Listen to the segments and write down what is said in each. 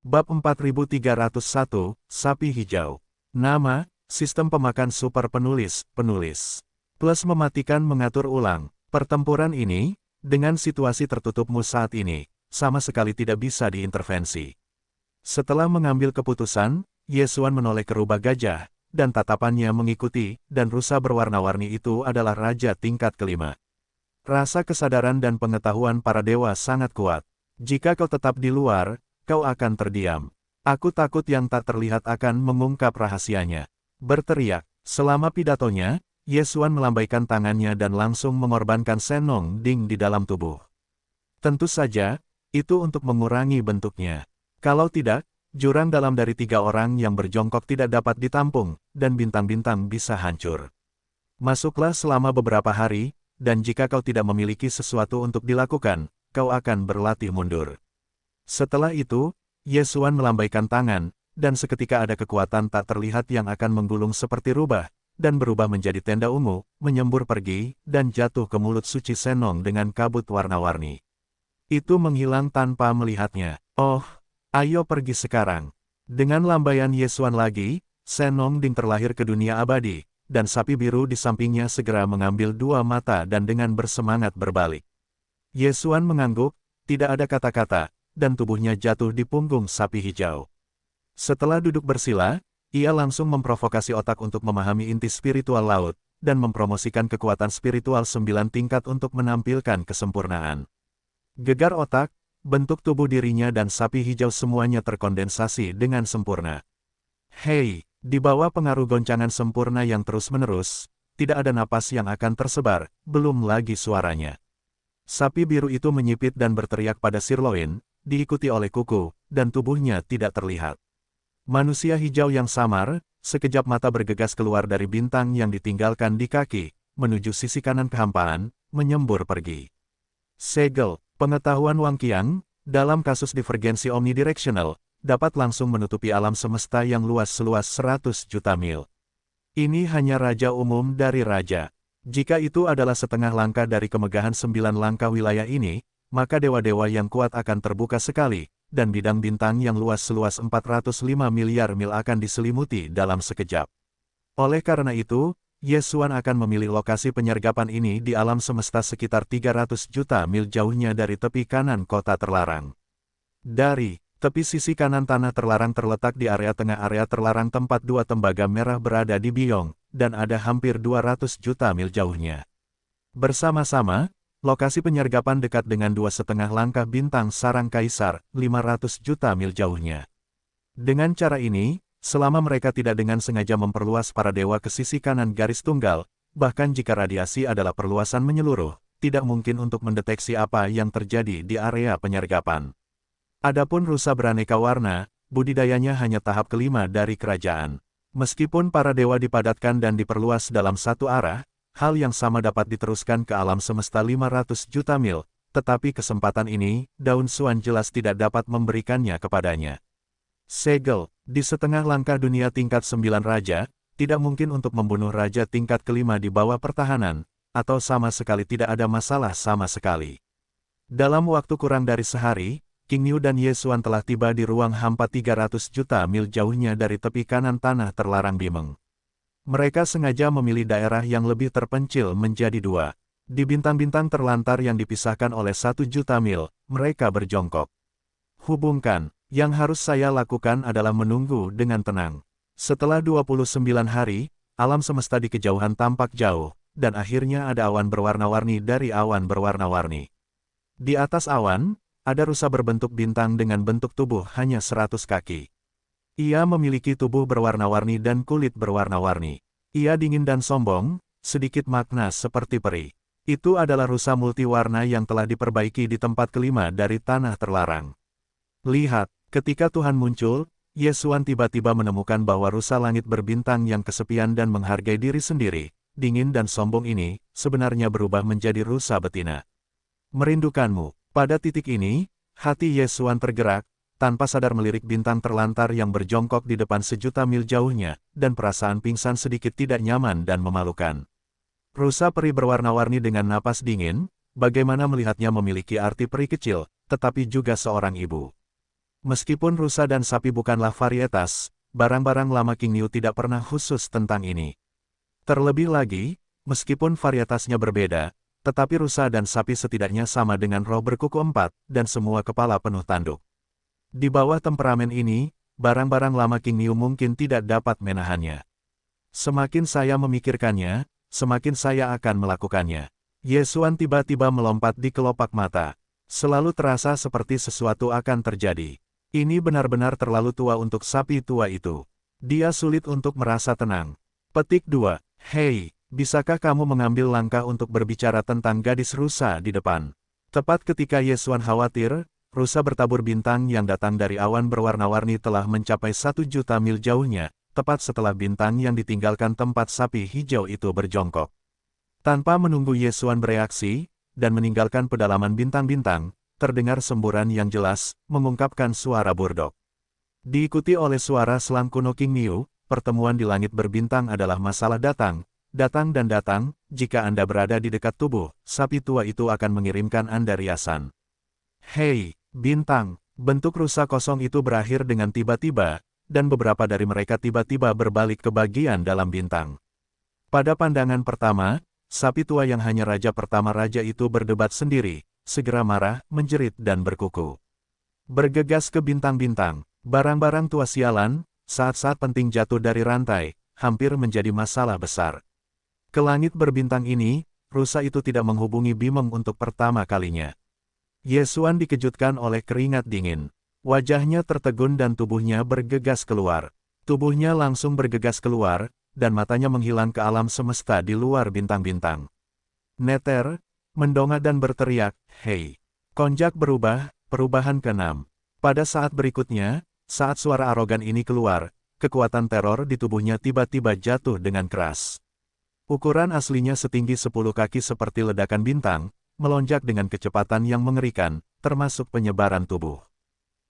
Bab 4301, Sapi Hijau. Nama, Sistem Pemakan Super Penulis, Plus mematikan mengatur ulang. Pertempuran ini, dengan situasi tertutupmu saat ini, sama sekali tidak bisa diintervensi. Setelah mengambil keputusan, Yesuan menoleh ke rubah gajah, dan tatapannya mengikuti, dan rusa berwarna-warni itu adalah Raja tingkat kelima. Rasa kesadaran dan pengetahuan para dewa sangat kuat. Jika kau tetap di luar, kau akan terdiam. Aku takut yang tak terlihat akan mengungkap rahasianya. Berteriak. Selama pidatonya, Yesuan melambaikan tangannya dan langsung mengorbankan Senong Ding di dalam tubuh. Tentu saja, itu untuk mengurangi bentuknya. Kalau tidak, jurang dalam dari 3 orang yang berjongkok tidak dapat ditampung, dan bintang-bintang bisa hancur. Masuklah selama beberapa hari, dan jika kau tidak memiliki sesuatu untuk dilakukan, kau akan berlatih mundur. Setelah itu, Yesuan melambaikan tangan, dan seketika ada kekuatan tak terlihat yang akan menggulung seperti rubah, dan berubah menjadi tenda ungu, menyembur pergi, dan jatuh ke mulut suci Senong dengan kabut warna-warni. Itu menghilang tanpa melihatnya. Oh, ayo pergi sekarang. Dengan lambaian Yesuan lagi, Senong Ding terlahir ke dunia abadi, dan sapi biru di sampingnya segera mengambil 2 mata dan dengan bersemangat berbalik. Yesuan mengangguk, tidak ada kata-kata, dan tubuhnya jatuh di punggung sapi hijau. Setelah duduk bersila, ia langsung memprovokasi otak untuk memahami inti spiritual laut, dan mempromosikan kekuatan spiritual 9 tingkat untuk menampilkan kesempurnaan. Gegar otak, bentuk tubuh dirinya dan sapi hijau semuanya terkondensasi dengan sempurna. Hei, di bawah pengaruh goncangan sempurna yang terus-menerus, tidak ada napas yang akan tersebar, belum lagi suaranya. Sapi biru itu menyipit dan berteriak pada sirloin, diikuti oleh kuku, dan tubuhnya tidak terlihat. Manusia hijau yang samar, sekejap mata bergegas keluar dari bintang yang ditinggalkan di kaki, menuju sisi kanan kehampaan, menyembur pergi. Segel, pengetahuan Wang Qiang, dalam kasus divergensi omnidirectional, dapat langsung menutupi alam semesta yang luas seluas 100 juta mil. Ini hanya raja umum dari raja. Jika itu adalah setengah langkah dari kemegahan 9 langkah wilayah ini, maka dewa-dewa yang kuat akan terbuka sekali, dan bidang bintang yang luas seluas 405 miliar mil akan diselimuti dalam sekejap. Oleh karena itu, Yesuan akan memilih lokasi penyergapan ini di alam semesta sekitar 300 juta mil jauhnya dari tepi kanan kota terlarang. Dari tepi sisi kanan tanah terlarang terletak di area tengah area terlarang tempat 2 tembaga merah berada di Biong, dan ada hampir 200 juta mil jauhnya. Bersama-sama, lokasi penyergapan dekat dengan 2,5 langkah bintang sarang kaisar, 500 juta mil jauhnya. Dengan cara ini, selama mereka tidak dengan sengaja memperluas para dewa ke sisi kanan garis tunggal, bahkan jika radiasi adalah perluasan menyeluruh, tidak mungkin untuk mendeteksi apa yang terjadi di area penyergapan. Adapun rusa beraneka warna, budidayanya hanya tahap kelima dari kerajaan. Meskipun para dewa dipadatkan dan diperluas dalam satu arah, hal yang sama dapat diteruskan ke alam semesta 500 juta mil, tetapi kesempatan ini, Daun Xuan jelas tidak dapat memberikannya kepadanya. Segel, di setengah langkah dunia tingkat 9 raja, tidak mungkin untuk membunuh raja tingkat kelima di bawah pertahanan, atau sama sekali tidak ada masalah sama sekali. Dalam waktu kurang dari sehari, King Niu dan Yesuan telah tiba di ruang hampa 300 juta mil jauhnya dari tepi kanan tanah terlarang Bimeng. Mereka sengaja memilih daerah yang lebih terpencil menjadi 2. Di bintang-bintang terlantar yang dipisahkan oleh 1 juta mil, mereka berjongkok. Hubungkan, yang harus saya lakukan adalah menunggu dengan tenang. Setelah 29 hari, alam semesta di kejauhan tampak jauh, dan akhirnya ada awan berwarna-warni dari awan berwarna-warni. Di atas awan, ada rusa berbentuk bintang dengan bentuk tubuh hanya 100 kaki. Ia memiliki tubuh berwarna-warni dan kulit berwarna-warni. Ia dingin dan sombong, sedikit makna seperti peri. Itu adalah rusa multiwarna yang telah diperbaiki di tempat kelima dari tanah terlarang. Lihat, ketika Tuhan muncul, Yesuan tiba-tiba menemukan bahwa rusa langit berbintang yang kesepian dan menghargai diri sendiri, dingin dan sombong ini, sebenarnya berubah menjadi rusa betina. Merindukanmu. Pada titik ini, hati Yesuan tergerak, tanpa sadar melirik bintang terlantar yang berjongkok di depan 1 juta mil jauhnya, dan perasaan pingsan sedikit tidak nyaman dan memalukan. Rusa peri berwarna-warni dengan napas dingin, bagaimana melihatnya memiliki arti peri kecil, tetapi juga seorang ibu. Meskipun rusa dan sapi bukanlah varietas, barang-barang lama King Niu tidak pernah khusus tentang ini. Terlebih lagi, meskipun varietasnya berbeda, tetapi rusa dan sapi setidaknya sama dengan roh berkuku 4, dan semua kepala penuh tanduk. Di bawah temperamen ini, barang-barang lama King Niu mungkin tidak dapat menahannya. Semakin saya memikirkannya, semakin saya akan melakukannya. Ye Xuan tiba-tiba melompat di kelopak mata. Selalu terasa seperti sesuatu akan terjadi. Ini benar-benar terlalu tua untuk sapi tua itu. Dia sulit untuk merasa tenang. Petik 2. Hei, bisakah kamu mengambil langkah untuk berbicara tentang gadis rusa di depan? Tepat ketika Ye Xuan khawatir, rusa bertabur bintang yang datang dari awan berwarna-warni telah mencapai 1 juta mil jauhnya, tepat setelah bintang yang ditinggalkan tempat sapi hijau itu berjongkok. Tanpa menunggu Ye Xuan bereaksi, dan meninggalkan pedalaman bintang-bintang, terdengar semburan yang jelas, mengungkapkan suara burdok. Diikuti oleh suara selang kuno King Niu, pertemuan di langit berbintang adalah masalah datang, dan datang, jika Anda berada di dekat tubuh, sapi tua itu akan mengirimkan Anda riasan. Hei, bintang, bentuk rusa kosong itu berakhir dengan tiba-tiba, dan beberapa dari mereka tiba-tiba berbalik ke bagian dalam bintang. Pada pandangan pertama, sapi tua yang hanya raja pertama raja itu berdebat sendiri, segera marah, menjerit dan berkuku. Bergegas ke bintang-bintang, barang-barang tua sialan, saat-saat penting jatuh dari rantai, hampir menjadi masalah besar. Ke langit berbintang ini, rusa itu tidak menghubungi Bimeng untuk pertama kalinya. Ye Xuan dikejutkan oleh keringat dingin. Wajahnya tertegun dan tubuhnya bergegas keluar. Tubuhnya langsung bergegas keluar, dan matanya menghilang ke alam semesta di luar bintang-bintang. Neter, mendongak dan berteriak, "Hei!" Konjak berubah, perubahan ke-6. Pada saat berikutnya, saat suara arogan ini keluar, kekuatan teror di tubuhnya tiba-tiba jatuh dengan keras. Ukuran aslinya setinggi 10 kaki seperti ledakan bintang, melonjak dengan kecepatan yang mengerikan, termasuk penyebaran tubuh.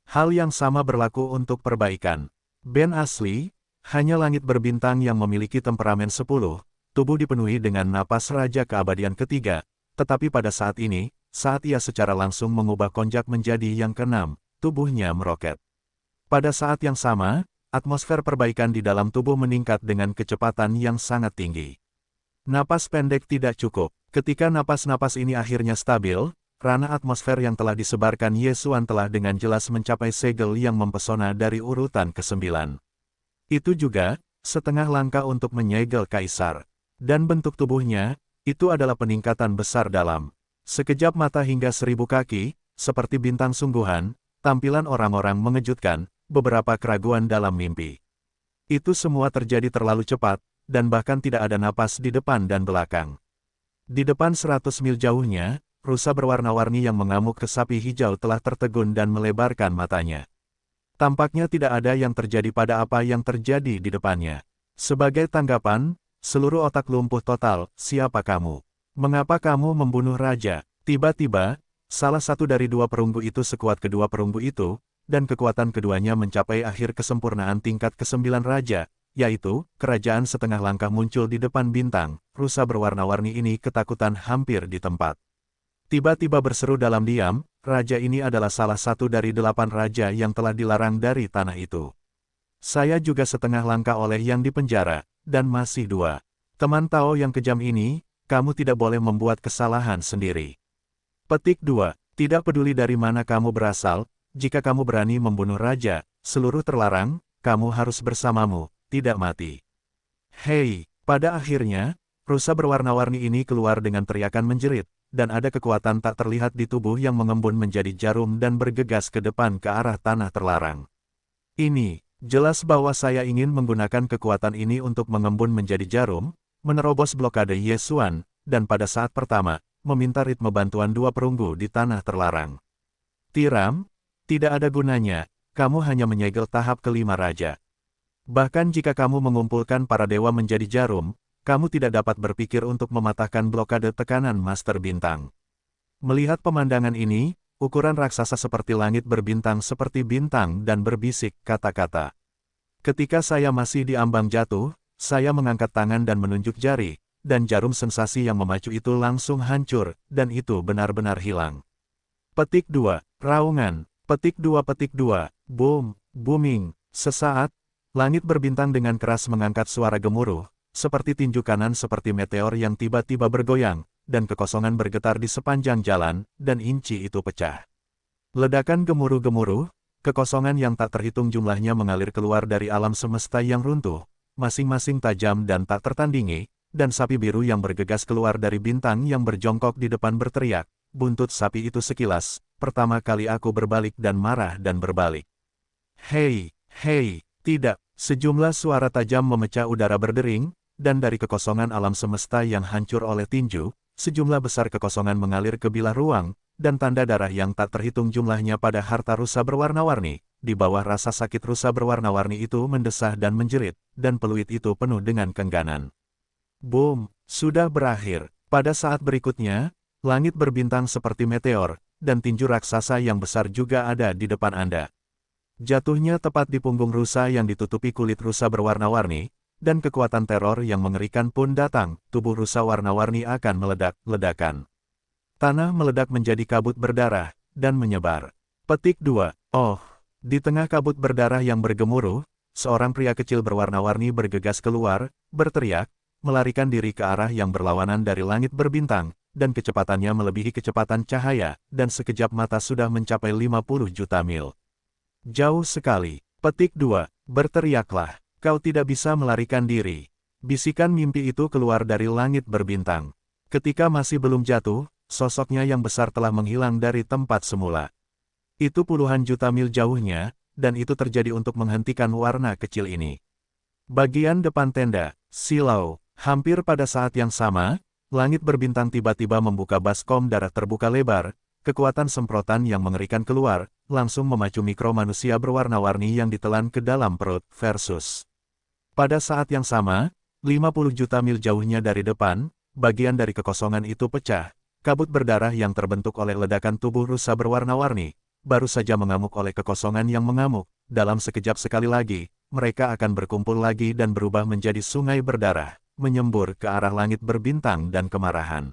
Hal yang sama berlaku untuk perbaikan. Band asli, hanya langit berbintang yang memiliki temperamen 10, tubuh dipenuhi dengan napas raja keabadian ketiga, tetapi pada saat ini, saat ia secara langsung mengubah konjak menjadi yang ke-6, tubuhnya meroket. Pada saat yang sama, atmosfer perbaikan di dalam tubuh meningkat dengan kecepatan yang sangat tinggi. Napas pendek tidak cukup. Ketika napas-napas ini akhirnya stabil, ranah atmosfer yang telah disebarkan Ye Xuan telah dengan jelas mencapai segel yang mempesona dari urutan ke-9. Itu juga, setengah langkah untuk menyegel kaisar. Dan bentuk tubuhnya, itu adalah peningkatan besar dalam sekejap mata hingga 1000 kaki, seperti bintang sungguhan, tampilan orang-orang mengejutkan, beberapa keraguan dalam mimpi. Itu semua terjadi terlalu cepat, dan bahkan tidak ada napas di depan dan belakang. Di depan 100 mil jauhnya, rusa berwarna-warni yang mengamuk ke sapi hijau telah tertegun dan melebarkan matanya. Tampaknya tidak ada yang terjadi pada apa yang terjadi di depannya. Sebagai tanggapan, seluruh otak lumpuh total. Siapa kamu? Mengapa kamu membunuh raja? Tiba-tiba, salah satu dari dua perunggu itu sekuat kedua perunggu itu, dan kekuatan keduanya mencapai akhir kesempurnaan tingkat ke-9 raja, yaitu, kerajaan setengah langkah muncul di depan bintang. Rusa berwarna-warni ini ketakutan hampir di tempat. Tiba-tiba berseru dalam diam, raja ini adalah salah satu dari 8 raja yang telah dilarang dari tanah itu. Saya juga setengah langkah oleh yang dipenjara, dan masih 2. Teman Tao yang kejam ini, kamu tidak boleh membuat kesalahan sendiri. Petik 2. Tidak peduli dari mana kamu berasal, jika kamu berani membunuh raja, seluruh terlarang, kamu harus bersamamu, tidak mati. Hei, pada akhirnya, rusa berwarna-warni ini keluar dengan teriakan menjerit, dan ada kekuatan tak terlihat di tubuh yang mengembun menjadi jarum dan bergegas ke depan ke arah tanah terlarang. Ini, jelas bahwa saya ingin menggunakan kekuatan ini untuk mengembun menjadi jarum, menerobos blokade Ye Xuan, dan pada saat pertama, meminta ritme bantuan 2 perunggu di tanah terlarang. Tiram, tidak ada gunanya, kamu hanya menyegel tahap ke-5 raja. Bahkan jika kamu mengumpulkan para dewa menjadi jarum, kamu tidak dapat berpikir untuk mematahkan blokade tekanan Master Bintang. Melihat pemandangan ini, ukuran raksasa seperti langit berbintang seperti bintang dan berbisik kata-kata. Ketika saya masih di ambang jatuh, saya mengangkat tangan dan menunjuk jari, dan jarum sensasi yang memacu itu langsung hancur, dan itu benar-benar hilang. Petik 2. Raungan. Petik 2. Boom, booming. Sesaat, langit berbintang dengan keras mengangkat suara gemuruh, seperti tinju kanan seperti meteor yang tiba-tiba bergoyang, dan kekosongan bergetar di sepanjang jalan, dan inci itu pecah. Ledakan gemuruh-gemuruh, kekosongan yang tak terhitung jumlahnya mengalir keluar dari alam semesta yang runtuh, masing-masing tajam dan tak tertandingi, dan sapi biru yang bergegas keluar dari bintang yang berjongkok di depan berteriak, buntut sapi itu sekilas, pertama kali aku berbalik dan marah dan berbalik. Hei, hei, tidak, sejumlah suara tajam memecah udara berdering, dan dari kekosongan alam semesta yang hancur oleh tinju, sejumlah besar kekosongan mengalir ke bilah ruang, dan tanda darah yang tak terhitung jumlahnya pada harta rusa berwarna-warni. Di bawah rasa sakit rusa berwarna-warni itu mendesah dan menjerit, dan peluit itu penuh dengan kengganan. Boom, sudah berakhir. Pada saat berikutnya, langit berbintang seperti meteor, dan tinju raksasa yang besar juga ada di depan Anda. Jatuhnya tepat di punggung rusa yang ditutupi kulit rusa berwarna-warni, dan kekuatan teror yang mengerikan pun datang, tubuh rusa warna-warni akan meledak-ledakan. Tanah meledak menjadi kabut berdarah, dan menyebar. Petik 2. Oh, di tengah kabut berdarah yang bergemuruh, seorang pria kecil berwarna-warni bergegas keluar, berteriak, melarikan diri ke arah yang berlawanan dari langit berbintang, dan kecepatannya melebihi kecepatan cahaya, dan sekejap mata sudah mencapai 50 juta mil. Jauh sekali. Petik 2. Berteriaklah, kau tidak bisa melarikan diri. Bisikan mimpi itu keluar dari langit berbintang. Ketika masih belum jatuh, sosoknya yang besar telah menghilang dari tempat semula. Itu puluhan juta mil jauhnya, dan itu terjadi untuk menghentikan warna kecil ini. Bagian depan tenda, silau, hampir pada saat yang sama, langit berbintang tiba-tiba membuka baskom darah terbuka lebar, kekuatan semprotan yang mengerikan keluar, langsung memacu mikro manusia berwarna-warni yang ditelan ke dalam perut, versus. Pada saat yang sama, 50 juta mil jauhnya dari depan, bagian dari kekosongan itu pecah, kabut berdarah yang terbentuk oleh ledakan tubuh rusa berwarna-warni, baru saja mengamuk oleh kekosongan yang mengamuk, dalam sekejap sekali lagi, mereka akan berkumpul lagi dan berubah menjadi sungai berdarah, menyembur ke arah langit berbintang dan kemarahan.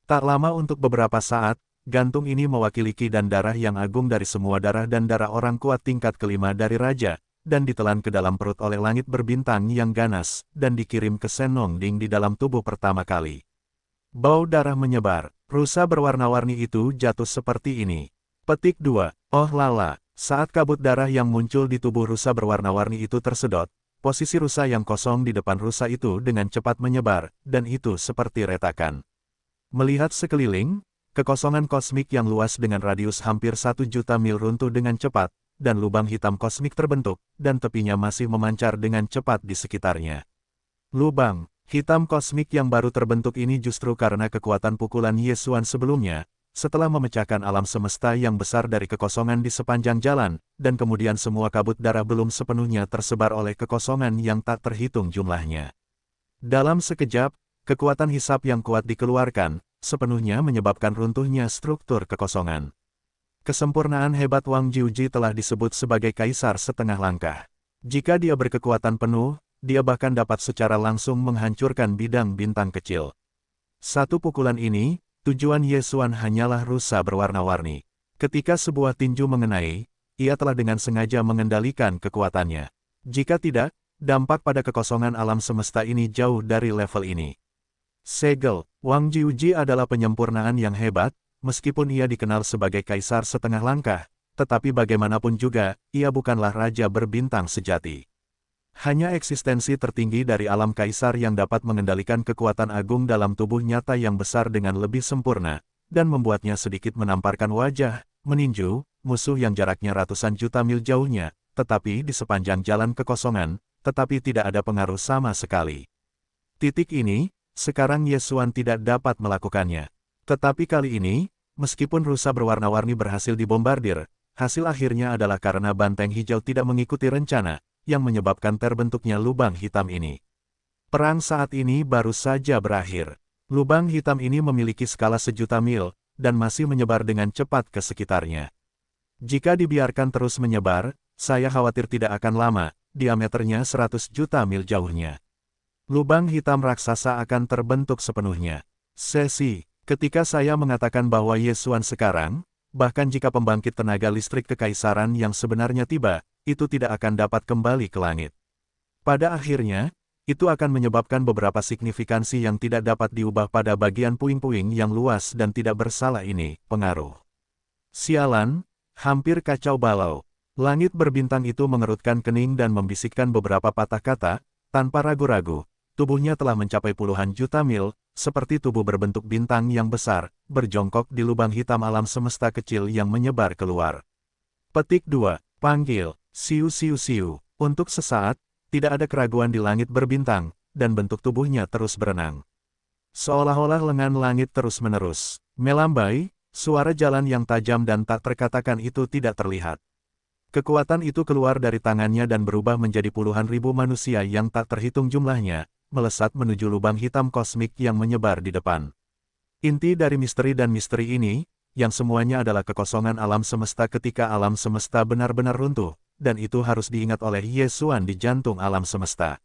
Tak lama untuk beberapa saat, gantung ini mewakili ki dan darah yang agung dari semua darah dan darah orang kuat tingkat kelima dari raja, dan ditelan ke dalam perut oleh langit berbintang yang ganas, dan dikirim ke Senongding di dalam tubuh pertama kali. Bau darah menyebar, rusa berwarna-warni itu jatuh seperti ini. Petik 2. Oh lala, saat kabut darah yang muncul di tubuh rusa berwarna-warni itu tersedot, posisi rusa yang kosong di depan rusa itu dengan cepat menyebar, dan itu seperti retakan. Melihat sekeliling, kekosongan kosmik yang luas dengan radius hampir 1 juta mil runtuh dengan cepat, dan lubang hitam kosmik terbentuk, dan tepinya masih memancar dengan cepat di sekitarnya. Lubang hitam kosmik yang baru terbentuk ini justru karena kekuatan pukulan Yesuan sebelumnya, setelah memecahkan alam semesta yang besar dari kekosongan di sepanjang jalan, dan kemudian semua kabut darah belum sepenuhnya tersebar oleh kekosongan yang tak terhitung jumlahnya. Dalam sekejap, kekuatan hisap yang kuat dikeluarkan, sepenuhnya menyebabkan runtuhnya struktur kekosongan. Kesempurnaan hebat Wang Jiuji telah disebut sebagai kaisar setengah langkah. Jika dia berkekuatan penuh, dia bahkan dapat secara langsung menghancurkan bidang bintang kecil. Satu pukulan ini, tujuan Yesuan hanyalah rusa berwarna-warni. Ketika sebuah tinju mengenai, ia telah dengan sengaja mengendalikan kekuatannya. Jika tidak, dampak pada kekosongan alam semesta ini jauh dari level ini. Segel, Wang Jiuji adalah penyempurnaan yang hebat, meskipun ia dikenal sebagai kaisar setengah langkah, tetapi bagaimanapun juga, ia bukanlah raja berbintang sejati. Hanya eksistensi tertinggi dari alam kaisar yang dapat mengendalikan kekuatan agung dalam tubuh nyata yang besar dengan lebih sempurna, dan membuatnya sedikit menamparkan wajah, meninju, musuh yang jaraknya ratusan juta mil jauhnya, tetapi di sepanjang jalan kekosongan, tetapi tidak ada pengaruh sama sekali. Titik ini, sekarang Yesuan tidak dapat melakukannya. Tetapi kali ini, meskipun rusa berwarna-warni berhasil dibombardir, hasil akhirnya adalah karena banteng hijau tidak mengikuti rencana, yang menyebabkan terbentuknya lubang hitam ini. Perang saat ini baru saja berakhir. Lubang hitam ini memiliki skala 1.000.000 mil, dan masih menyebar dengan cepat ke sekitarnya. Jika dibiarkan terus menyebar, saya khawatir tidak akan lama, diameternya 100 juta mil jauhnya. Lubang hitam raksasa akan terbentuk sepenuhnya. Ketika saya mengatakan bahwa Yesuan sekarang, bahkan jika pembangkit tenaga listrik kekaisaran yang sebenarnya tiba, itu tidak akan dapat kembali ke langit. Pada akhirnya, itu akan menyebabkan beberapa signifikansi yang tidak dapat diubah pada bagian puing-puing yang luas dan tidak bersalah ini, pengaruh. Sialan, hampir kacau balau. Langit berbintang itu mengerutkan kening dan membisikkan beberapa patah kata, tanpa ragu-ragu. Tubuhnya telah mencapai puluhan juta mil, seperti tubuh berbentuk bintang yang besar, berjongkok di lubang hitam alam semesta kecil yang menyebar keluar. Petik 2. Panggil, siu siu siu. Untuk sesaat, tidak ada keraguan di langit berbintang, dan bentuk tubuhnya terus berenang. Seolah-olah lengan langit terus-menerus melambai, suara jalan yang tajam dan tak terkatakan itu tidak terlihat. Kekuatan itu keluar dari tangannya dan berubah menjadi puluhan ribu manusia yang tak terhitung jumlahnya, melesat menuju lubang hitam kosmik yang menyebar di depan. Inti dari misteri dan misteri ini, yang semuanya adalah kekosongan alam semesta ketika alam semesta benar-benar runtuh, dan itu harus diingat oleh Yesuan di jantung alam semesta.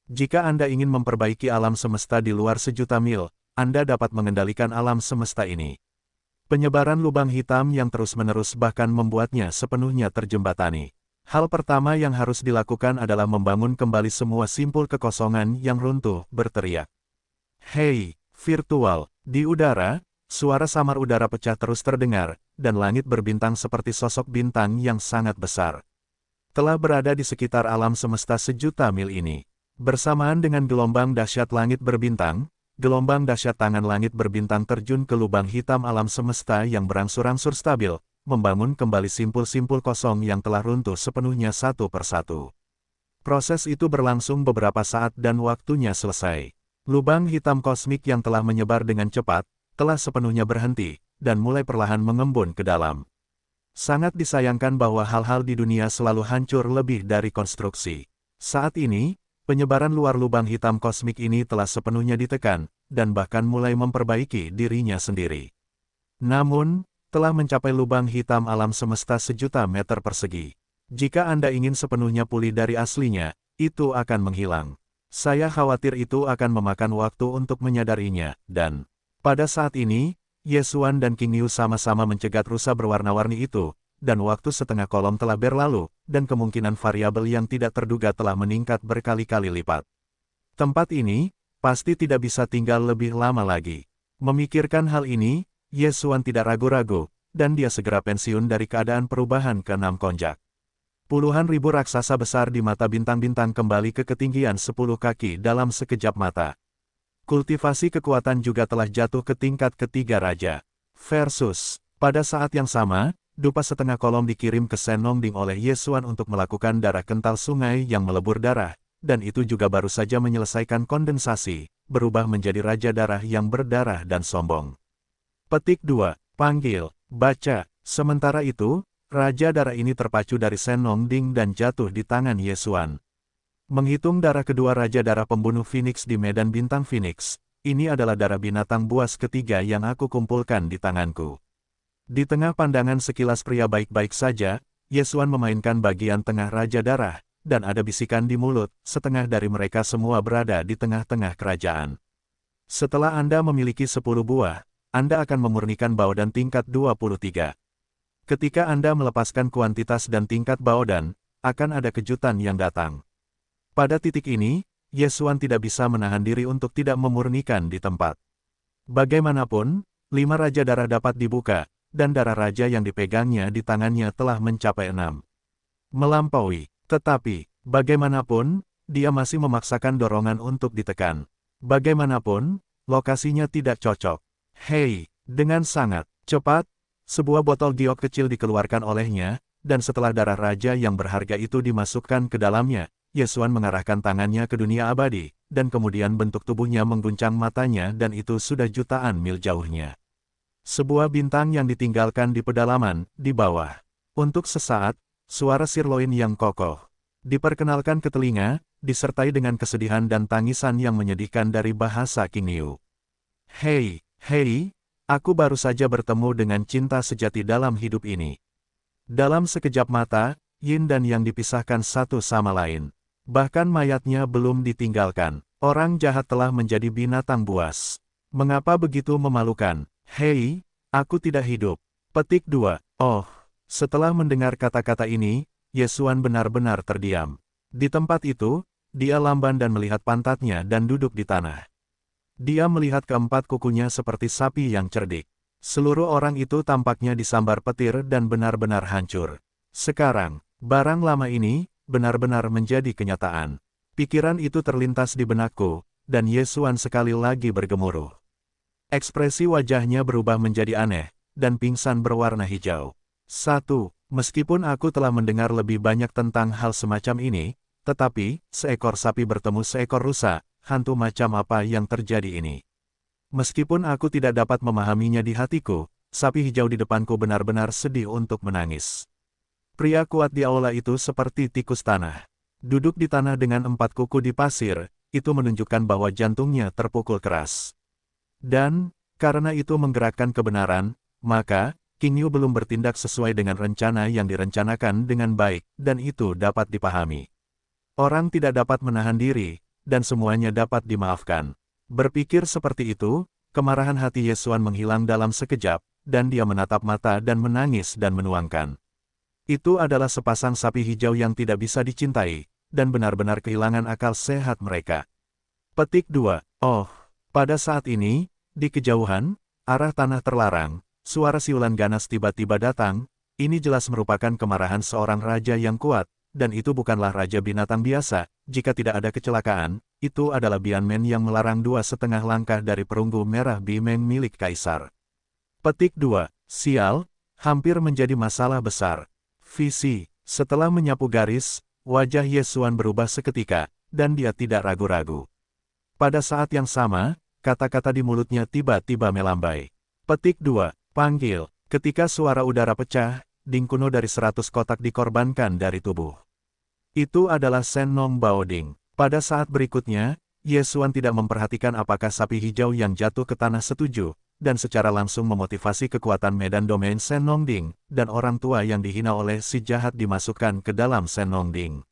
Jika Anda ingin memperbaiki alam semesta di luar sejuta mil, Anda dapat mengendalikan alam semesta ini. Penyebaran lubang hitam yang terus-menerus bahkan membuatnya sepenuhnya terjembatani. Hal pertama yang harus dilakukan adalah membangun kembali semua simpul kekosongan yang runtuh, berteriak. Hei, virtual, di udara, suara samar udara pecah terus terdengar, dan langit berbintang seperti sosok bintang yang sangat besar. Telah berada di sekitar alam semesta sejuta mil ini. Bersamaan dengan gelombang dahsyat langit berbintang, gelombang dahsyat tangan langit berbintang terjun ke lubang hitam alam semesta yang berangsur-angsur stabil, membangun kembali simpul-simpul kosong yang telah runtuh sepenuhnya satu persatu. Proses itu berlangsung beberapa saat dan waktunya selesai. Lubang hitam kosmik yang telah menyebar dengan cepat, telah sepenuhnya berhenti, dan mulai perlahan mengembun ke dalam. Sangat disayangkan bahwa hal-hal di dunia selalu hancur lebih dari konstruksi. Saat ini, penyebaran luar lubang hitam kosmik ini telah sepenuhnya ditekan, dan bahkan mulai memperbaiki dirinya sendiri. Namun, telah mencapai lubang hitam alam semesta sejuta meter persegi. Jika Anda ingin sepenuhnya pulih dari aslinya, itu akan menghilang. Saya khawatir itu akan memakan waktu untuk menyadarinya, dan pada saat ini, Yesuan dan King Yu sama-sama mencegat rusa berwarna-warni itu, dan waktu setengah kolom telah berlalu, dan kemungkinan variabel yang tidak terduga telah meningkat berkali-kali lipat. Tempat ini, pasti tidak bisa tinggal lebih lama lagi. Memikirkan hal ini, Yesuan tidak ragu-ragu, dan dia segera pensiun dari keadaan perubahan ke-6 konjak. Puluhan ribu raksasa besar di mata bintang-bintang kembali ke ketinggian 10 kaki dalam sekejap mata. Kultivasi kekuatan juga telah jatuh ke tingkat ketiga raja. Versus, pada saat yang sama, dupa setengah kolom dikirim ke Senongding oleh Yesuan untuk melakukan darah kental sungai yang melebur darah, dan itu juga baru saja menyelesaikan kondensasi, berubah menjadi raja darah yang berdarah dan sombong. Petik 2. Panggil, baca. Sementara itu, raja darah ini terpacu dari Senongding dan jatuh di tangan Yesuan. Menghitung darah kedua raja darah pembunuh Phoenix di medan bintang Phoenix, ini adalah darah binatang buas ketiga yang aku kumpulkan di tanganku. Di tengah pandangan sekilas pria baik-baik saja, Yesuan memainkan bagian tengah raja darah, dan ada bisikan di mulut, setengah dari mereka semua berada di tengah-tengah kerajaan. Setelah Anda memiliki 10 buah, Anda akan memurnikan baodan tingkat 23. Ketika Anda melepaskan kuantitas dan tingkat baodan, akan ada kejutan yang datang. Pada titik ini, Yesuan tidak bisa menahan diri untuk tidak memurnikan di tempat. Bagaimanapun, 5 raja darah dapat dibuka, dan darah raja yang dipegangnya di tangannya telah mencapai 6. Melampaui, tetapi, bagaimanapun, dia masih memaksakan dorongan untuk ditekan. Bagaimanapun, lokasinya tidak cocok. Hei, dengan sangat cepat, sebuah botol giok kecil dikeluarkan olehnya, dan setelah darah raja yang berharga itu dimasukkan ke dalamnya, Yesuan mengarahkan tangannya ke dunia abadi, dan kemudian bentuk tubuhnya mengguncang matanya dan itu sudah jutaan mil jauhnya. Sebuah bintang yang ditinggalkan di pedalaman, di bawah. Untuk sesaat, suara sirloin yang kokoh diperkenalkan ke telinga, disertai dengan kesedihan dan tangisan yang menyedihkan dari bahasa King Yu. Hei, hei, aku baru saja bertemu dengan cinta sejati dalam hidup ini. Dalam sekejap mata, Yin dan Yang dipisahkan satu sama lain. Bahkan mayatnya belum ditinggalkan. Orang jahat telah menjadi binatang buas. Mengapa begitu memalukan? Hei, aku tidak hidup. Petik 2. Oh, setelah mendengar kata-kata ini, Yesuan benar-benar terdiam. Di tempat itu, dia lamban dan melihat pantatnya dan duduk di tanah. Dia melihat keempat kukunya seperti sapi yang cerdik. Seluruh orang itu tampaknya disambar petir dan benar-benar hancur. Sekarang, barang lama ini, benar-benar menjadi kenyataan. Pikiran itu terlintas di benakku, dan Yesuan sekali lagi bergemuruh. Ekspresi wajahnya berubah menjadi aneh, dan pingsan berwarna hijau. 1. Meskipun aku telah mendengar lebih banyak tentang hal semacam ini, tetapi, seekor sapi bertemu seekor rusa, hantu macam apa yang terjadi ini? Meskipun aku tidak dapat memahaminya di hatiku, sapi hijau di depanku benar-benar sedih untuk menangis. Pria kuat di aula itu seperti tikus tanah. Duduk di tanah dengan 4 kuku di pasir, itu menunjukkan bahwa jantungnya terpukul keras. Dan, karena itu menggerakkan kebenaran, maka, King Yu belum bertindak sesuai dengan rencana yang direncanakan dengan baik, dan itu dapat dipahami. Orang tidak dapat menahan diri, dan semuanya dapat dimaafkan. Berpikir seperti itu, kemarahan hati Yesuan menghilang dalam sekejap, dan dia menatap mata dan menangis dan menuangkan. Itu adalah sepasang sapi hijau yang tidak bisa dicintai, dan benar-benar kehilangan akal sehat mereka. Petik 2. Oh, pada saat ini, di kejauhan, arah tanah terlarang, suara siulan ganas tiba-tiba datang. Ini jelas merupakan kemarahan seorang raja yang kuat, dan itu bukanlah raja binatang biasa. Jika tidak ada kecelakaan, itu adalah Bianmen yang melarang 2,5 langkah dari perunggu merah Bimeng milik kaisar. Petik 2. Sial, hampir menjadi masalah besar. Visi, setelah menyapu garis, wajah Yesuan berubah seketika, dan dia tidak ragu-ragu. Pada saat yang sama, kata-kata di mulutnya tiba-tiba melambai. Petik 2. Panggil. Ketika suara udara pecah, ding kuno dari 100 kotak dikorbankan dari tubuh. Itu adalah Sen Nong Bao Ding. Pada saat berikutnya, Yesuan tidak memperhatikan apakah sapi hijau yang jatuh ke tanah setuju, dan secara langsung memotivasi kekuatan medan domain Sen Nong Ding, dan orang tua yang dihina oleh si jahat dimasukkan ke dalam Sen Nong Ding.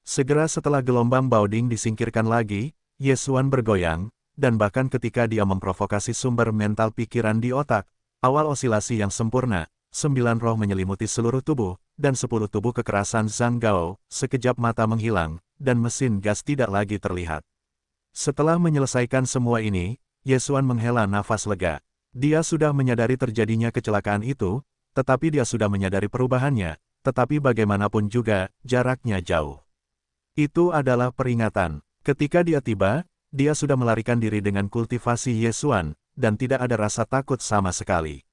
Segera setelah gelombang Bao Ding disingkirkan lagi, Yesuan bergoyang, dan bahkan ketika dia memprovokasi sumber mental pikiran di otak, awal osilasi yang sempurna, 9 roh menyelimuti seluruh tubuh, dan 10 tubuh kekerasan Zhang Gao, sekejap mata menghilang, dan mesin gas tidak lagi terlihat. Setelah menyelesaikan semua ini, Yesuan menghela nafas lega. Dia sudah menyadari terjadinya kecelakaan itu, tetapi dia sudah menyadari perubahannya, tetapi bagaimanapun juga, jaraknya jauh. Itu adalah peringatan. Ketika dia tiba, dia sudah melarikan diri dengan kultivasi Yesuan, dan tidak ada rasa takut sama sekali.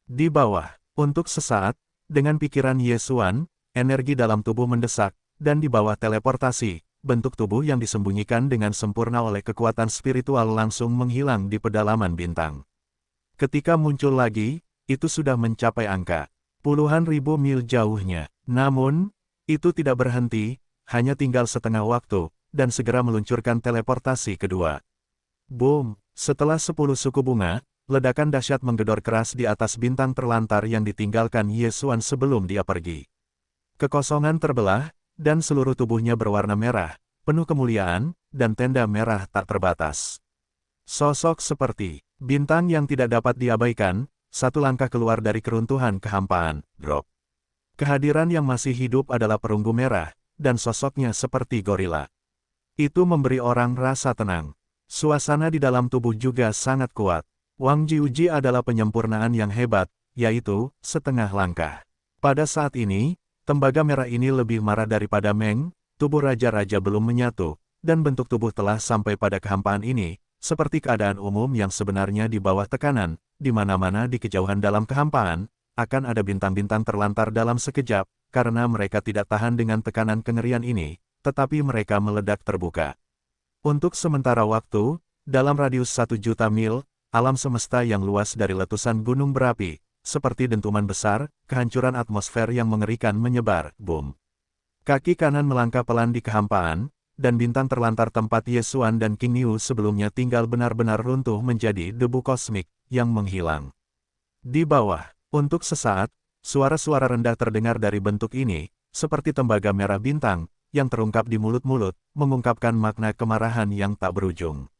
Di bawah, untuk sesaat, dengan pikiran Yesuan, energi dalam tubuh mendesak, dan di bawah teleportasi, bentuk tubuh yang disembunyikan dengan sempurna oleh kekuatan spiritual langsung menghilang di pedalaman bintang. Ketika muncul lagi, itu sudah mencapai angka puluhan ribu mil jauhnya. Namun, itu tidak berhenti, hanya tinggal setengah waktu, dan segera meluncurkan teleportasi kedua. Boom! Setelah 10 suku bunga, ledakan dahsyat menggedor keras di atas bintang terlantar yang ditinggalkan Yesuan sebelum dia pergi. Kekosongan terbelah, dan seluruh tubuhnya berwarna merah, penuh kemuliaan, dan tenda merah tak terbatas. Sosok seperti bintang yang tidak dapat diabaikan, satu langkah keluar dari keruntuhan kehampaan, drop. Kehadiran yang masih hidup adalah perunggu merah, dan sosoknya seperti gorila. Itu memberi orang rasa tenang. Suasana di dalam tubuh juga sangat kuat. Wang Jiuji adalah penyempurnaan yang hebat, yaitu setengah langkah. Pada saat ini, tembaga merah ini lebih marah daripada Meng, tubuh raja-raja belum menyatu, dan bentuk tubuh telah sampai pada kehampaan ini, seperti keadaan umum yang sebenarnya di bawah tekanan, di mana-mana di kejauhan dalam kehampaan, akan ada bintang-bintang terlantar dalam sekejap, karena mereka tidak tahan dengan tekanan kengerian ini, tetapi mereka meledak terbuka. Untuk sementara waktu, dalam radius 1 juta mil, alam semesta yang luas dari letusan gunung berapi, seperti dentuman besar, kehancuran atmosfer yang mengerikan menyebar, boom. Kaki kanan melangkah pelan di kehampaan, dan bintang terlantar tempat Yesuan dan King Yu sebelumnya tinggal benar-benar runtuh menjadi debu kosmik, yang menghilang. Di bawah, untuk sesaat, suara-suara rendah terdengar dari bentuk ini, seperti tembaga merah bintang, yang terungkap di mulut-mulut, mengungkapkan makna kemarahan yang tak berujung.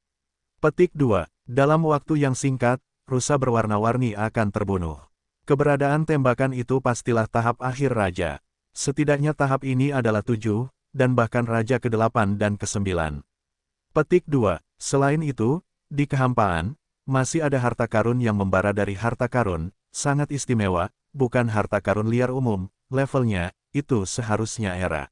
Petik 2. Dalam waktu yang singkat, rusa berwarna-warni akan terbunuh. Keberadaan tembakan itu pastilah tahap akhir raja. Setidaknya tahap ini adalah 7, dan bahkan raja ke-8 dan ke-9. Petik 2. Selain itu, di kehampaan, masih ada harta karun yang membara dari harta karun, sangat istimewa, bukan harta karun liar umum, levelnya, itu seharusnya era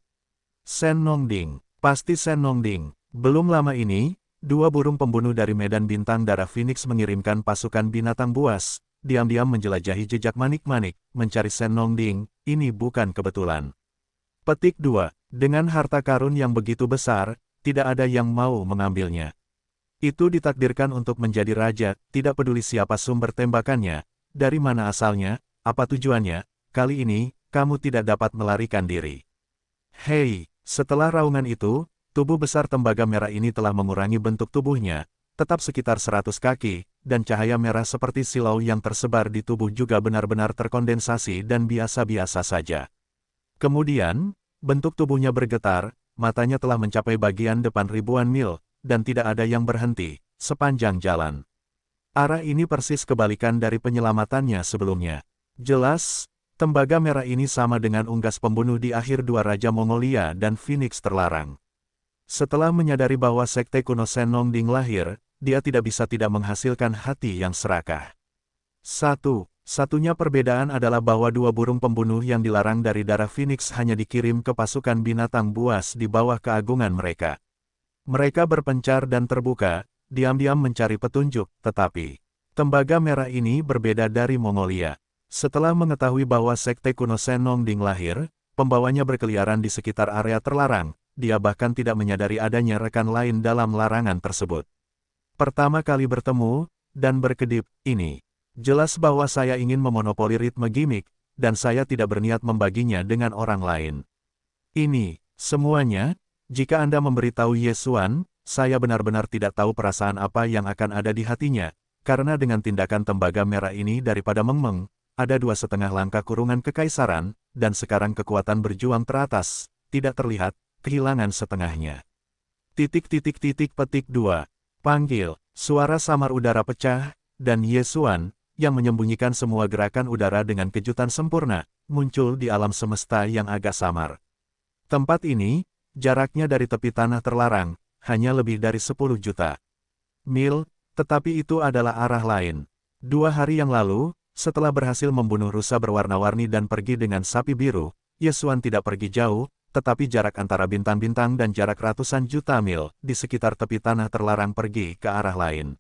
Sen Nongding. Pasti Sen Nongding. Belum lama ini, dua burung pembunuh dari medan bintang darah Phoenix mengirimkan pasukan binatang buas, diam-diam menjelajahi jejak manik-manik, mencari Sen Nongding, ini bukan kebetulan. Petik 2. Dengan harta karun yang begitu besar, tidak ada yang mau mengambilnya. Itu ditakdirkan untuk menjadi raja, tidak peduli siapa sumber tembakannya, dari mana asalnya, apa tujuannya, kali ini, kamu tidak dapat melarikan diri. Hei, setelah raungan itu, tubuh besar tembaga merah ini telah mengurangi bentuk tubuhnya, tetap sekitar 100 kaki, dan cahaya merah seperti silau yang tersebar di tubuh juga benar-benar terkondensasi dan biasa-biasa saja. Kemudian, bentuk tubuhnya bergetar, matanya telah mencapai bagian depan ribuan mil, dan tidak ada yang berhenti, sepanjang jalan. Arah ini persis kebalikan dari penyelamatannya sebelumnya. Jelas, tembaga merah ini sama dengan unggas pembunuh di akhir dua Raja Mongolia dan Phoenix terlarang. Setelah menyadari bahwa sekte kuno Sen Nongding lahir, dia tidak bisa tidak menghasilkan hati yang serakah. Satunya perbedaan adalah bahwa dua burung pembunuh yang dilarang dari darah Phoenix hanya dikirim ke pasukan binatang buas di bawah keagungan mereka. Mereka berpencar dan terbuka, diam-diam mencari petunjuk, tetapi tembaga merah ini berbeda dari Mongolia. Setelah mengetahui bahwa sekte kuno Sen Nongding lahir, pembawanya berkeliaran di sekitar area terlarang, dia bahkan tidak menyadari adanya rekan lain dalam larangan tersebut. Pertama kali bertemu, dan berkedip, ini. Jelas bahwa saya ingin memonopoli ritme gimmick, dan saya tidak berniat membaginya dengan orang lain. Ini, semuanya, jika Anda memberitahu Yesuan, saya benar-benar tidak tahu perasaan apa yang akan ada di hatinya, karena dengan tindakan tembaga merah ini daripada Mengmeng, ada 2,5 langkah kurungan kekaisaran, dan sekarang kekuatan berjuang teratas, tidak terlihat, kehilangan setengahnya. Petik 2. Panggil, suara samar udara pecah, dan Yesuan, yang menyembunyikan semua gerakan udara dengan kejutan sempurna, muncul di alam semesta yang agak samar. Tempat ini, jaraknya dari tepi tanah terlarang, hanya lebih dari 10 juta mil, tetapi itu adalah arah lain. 2 hari yang lalu, setelah berhasil membunuh rusa berwarna-warni dan pergi dengan sapi biru, Yesuan tidak pergi jauh, tetapi jarak antara bintang-bintang dan jarak ratusan juta mil di sekitar tepi tanah terlarang pergi ke arah lain.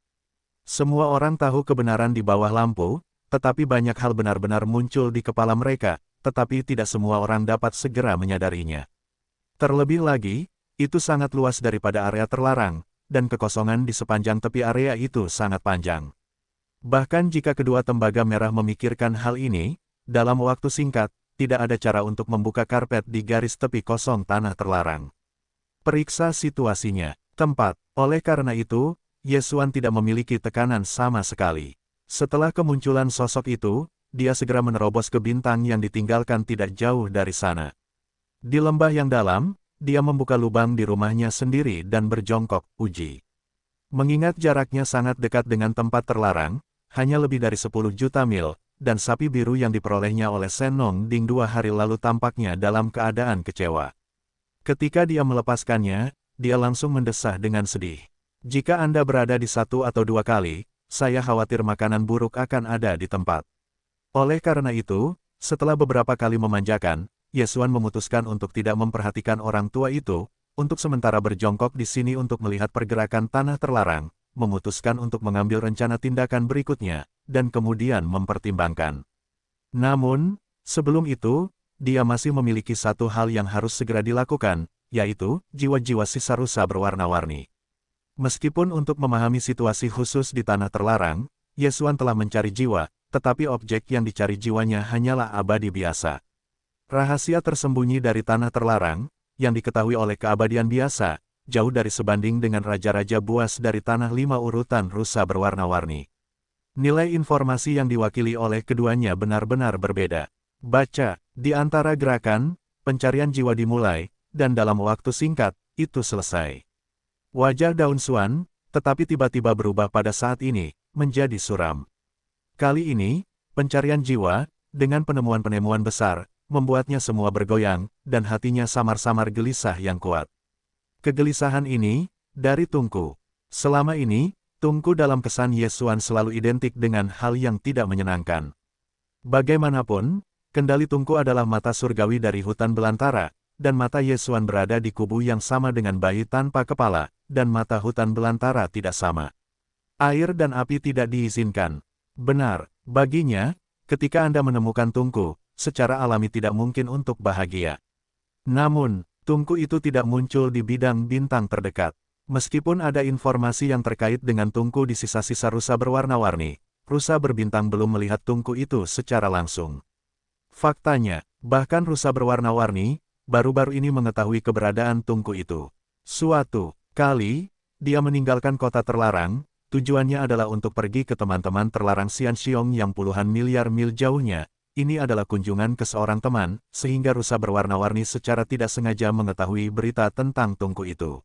Semua orang tahu kebenaran di bawah lampu, tetapi banyak hal benar-benar muncul di kepala mereka, tetapi tidak semua orang dapat segera menyadarinya. Terlebih lagi, itu sangat luas daripada area terlarang, dan kekosongan di sepanjang tepi area itu sangat panjang. Bahkan jika kedua tembaga merah memikirkan hal ini, dalam waktu singkat, tidak ada cara untuk membuka karpet di garis tepi kosong tanah terlarang. Periksa situasinya, tempat. Oleh karena itu, Yesuan tidak memiliki tekanan sama sekali. Setelah kemunculan sosok itu, dia segera menerobos ke bintang yang ditinggalkan tidak jauh dari sana. Di lembah yang dalam, dia membuka lubang di rumahnya sendiri dan berjongkok, uji. Mengingat jaraknya sangat dekat dengan tempat terlarang, hanya lebih dari 10 juta mil, dan sapi biru yang diperolehnya oleh Sen Nongding 2 hari lalu tampaknya dalam keadaan kecewa. Ketika dia melepaskannya, dia langsung mendesah dengan sedih. Jika Anda berada di 1 atau 2 kali, saya khawatir makanan buruk akan ada di tempat. Oleh karena itu, setelah beberapa kali memanjakan, Yesuan memutuskan untuk tidak memperhatikan orang tua itu, untuk sementara berjongkok di sini untuk melihat pergerakan tanah terlarang, memutuskan untuk mengambil rencana tindakan berikutnya, dan kemudian mempertimbangkan. Namun, sebelum itu, dia masih memiliki satu hal yang harus segera dilakukan, yaitu, jiwa-jiwa sisa rusa berwarna-warni. Meskipun untuk memahami situasi khusus di tanah terlarang, Yesuan telah mencari jiwa, tetapi objek yang dicari jiwanya hanyalah abadi biasa. Rahasia tersembunyi dari tanah terlarang, yang diketahui oleh keabadian biasa, jauh dari sebanding dengan raja-raja buas dari tanah 5 urutan rusa berwarna-warni. Nilai informasi yang diwakili oleh keduanya benar-benar berbeda. Baca, di antara gerakan, pencarian jiwa dimulai, dan dalam waktu singkat, itu selesai. Wajah Daun Xuan, tetapi tiba-tiba berubah pada saat ini, menjadi suram. Kali ini, Pencarian jiwa, dengan penemuan-penemuan besar, membuatnya semua bergoyang, dan hatinya samar-samar gelisah yang kuat. Kegelisahan ini, dari Tungku. Selama ini, Tungku dalam kesan Yesuan selalu identik dengan hal yang tidak menyenangkan. Bagaimanapun, kendali Tungku adalah mata surgawi dari hutan belantara, dan mata Yesuan berada di kubu yang sama dengan bayi tanpa kepala, dan mata hutan belantara tidak sama. Air dan api tidak diizinkan. Benar, baginya, ketika Anda menemukan Tungku, secara alami tidak mungkin untuk bahagia. Namun, Tungku itu tidak muncul di bidang bintang terdekat. Meskipun ada informasi yang terkait dengan Tungku di sisa-sisa rusa berwarna-warni, rusa berbintang belum melihat Tungku itu secara langsung. Faktanya, bahkan rusa berwarna-warni, baru-baru ini mengetahui keberadaan Tungku itu. Suatu kali, dia meninggalkan kota terlarang, tujuannya adalah untuk pergi ke teman-teman terlarang Xianxiong yang puluhan miliar mil jauhnya. Ini adalah kunjungan ke seorang teman, sehingga rusa berwarna-warni secara tidak sengaja mengetahui berita tentang Tungku itu.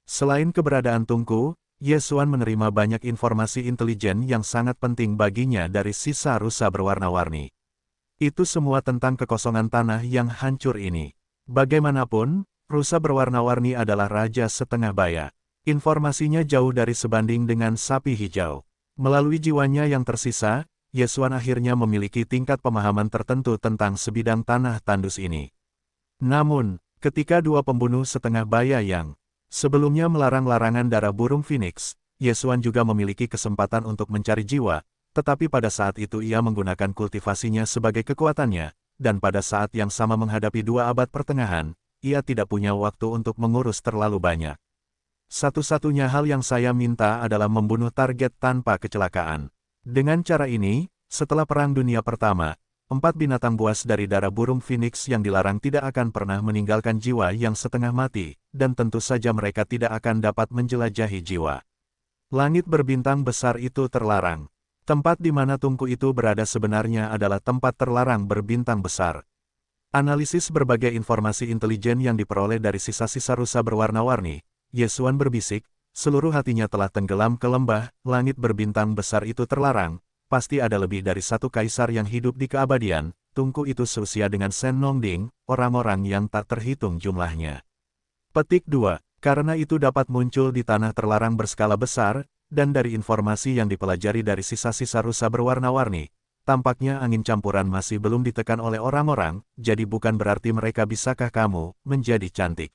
Selain keberadaan Tungku, Yesuan menerima banyak informasi intelijen yang sangat penting baginya dari sisa rusa berwarna-warni. Itu semua tentang kekosongan tanah yang hancur ini. Bagaimanapun, rusa berwarna-warni adalah raja setengah baya. Informasinya jauh dari sebanding dengan sapi hijau. Melalui jiwanya yang tersisa, Yesuan akhirnya memiliki tingkat pemahaman tertentu tentang sebidang tanah tandus ini. Namun, ketika dua pembunuh setengah baya yang sebelumnya melarang larangan darah burung Phoenix, Yesuan juga memiliki kesempatan untuk mencari jiwa, tetapi pada saat itu ia menggunakan kultivasinya sebagai kekuatannya, dan pada saat yang sama menghadapi dua abad pertengahan, ia tidak punya waktu untuk mengurus terlalu banyak. Satu-satunya hal yang saya minta adalah membunuh target tanpa kecelakaan. Dengan cara ini, setelah Perang Dunia Pertama, 4 binatang buas dari darah burung Phoenix yang dilarang tidak akan pernah meninggalkan jiwa yang setengah mati, dan tentu saja mereka tidak akan dapat menjelajahi jiwa. Langit berbintang besar itu terlarang. Tempat di mana Tungku itu berada sebenarnya adalah tempat terlarang berbintang besar. Analisis berbagai informasi intelijen yang diperoleh dari sisa-sisa rusa berwarna-warni, Yesuan berbisik, seluruh hatinya telah tenggelam ke lembah, langit berbintang besar itu terlarang, pasti ada lebih dari satu kaisar yang hidup di keabadian, Tungku itu seusia dengan Shen Nongding, orang-orang yang tak terhitung jumlahnya. Petik 2. Karena itu dapat muncul di tanah terlarang berskala besar, dan dari informasi yang dipelajari dari sisa-sisa rusa berwarna-warni, tampaknya angin campuran masih belum ditekan oleh orang-orang, jadi bukan berarti mereka bisakah kamu menjadi cantik.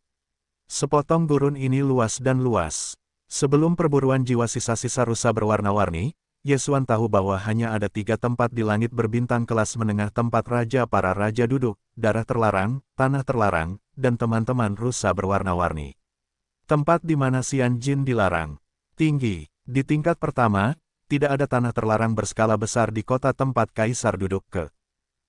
Sepotong gurun ini luas dan luas. Sebelum perburuan jiwa sisa-sisa rusa berwarna-warni, Yesuan tahu bahwa hanya ada 3 tempat di langit berbintang kelas menengah tempat raja para raja duduk, darah terlarang, tanah terlarang, dan teman-teman rusa berwarna-warni. Tempat di mana Xian Jin dilarang. Tinggi. Di tingkat pertama, tidak ada tanah terlarang berskala besar di kota tempat kaisar duduk ke.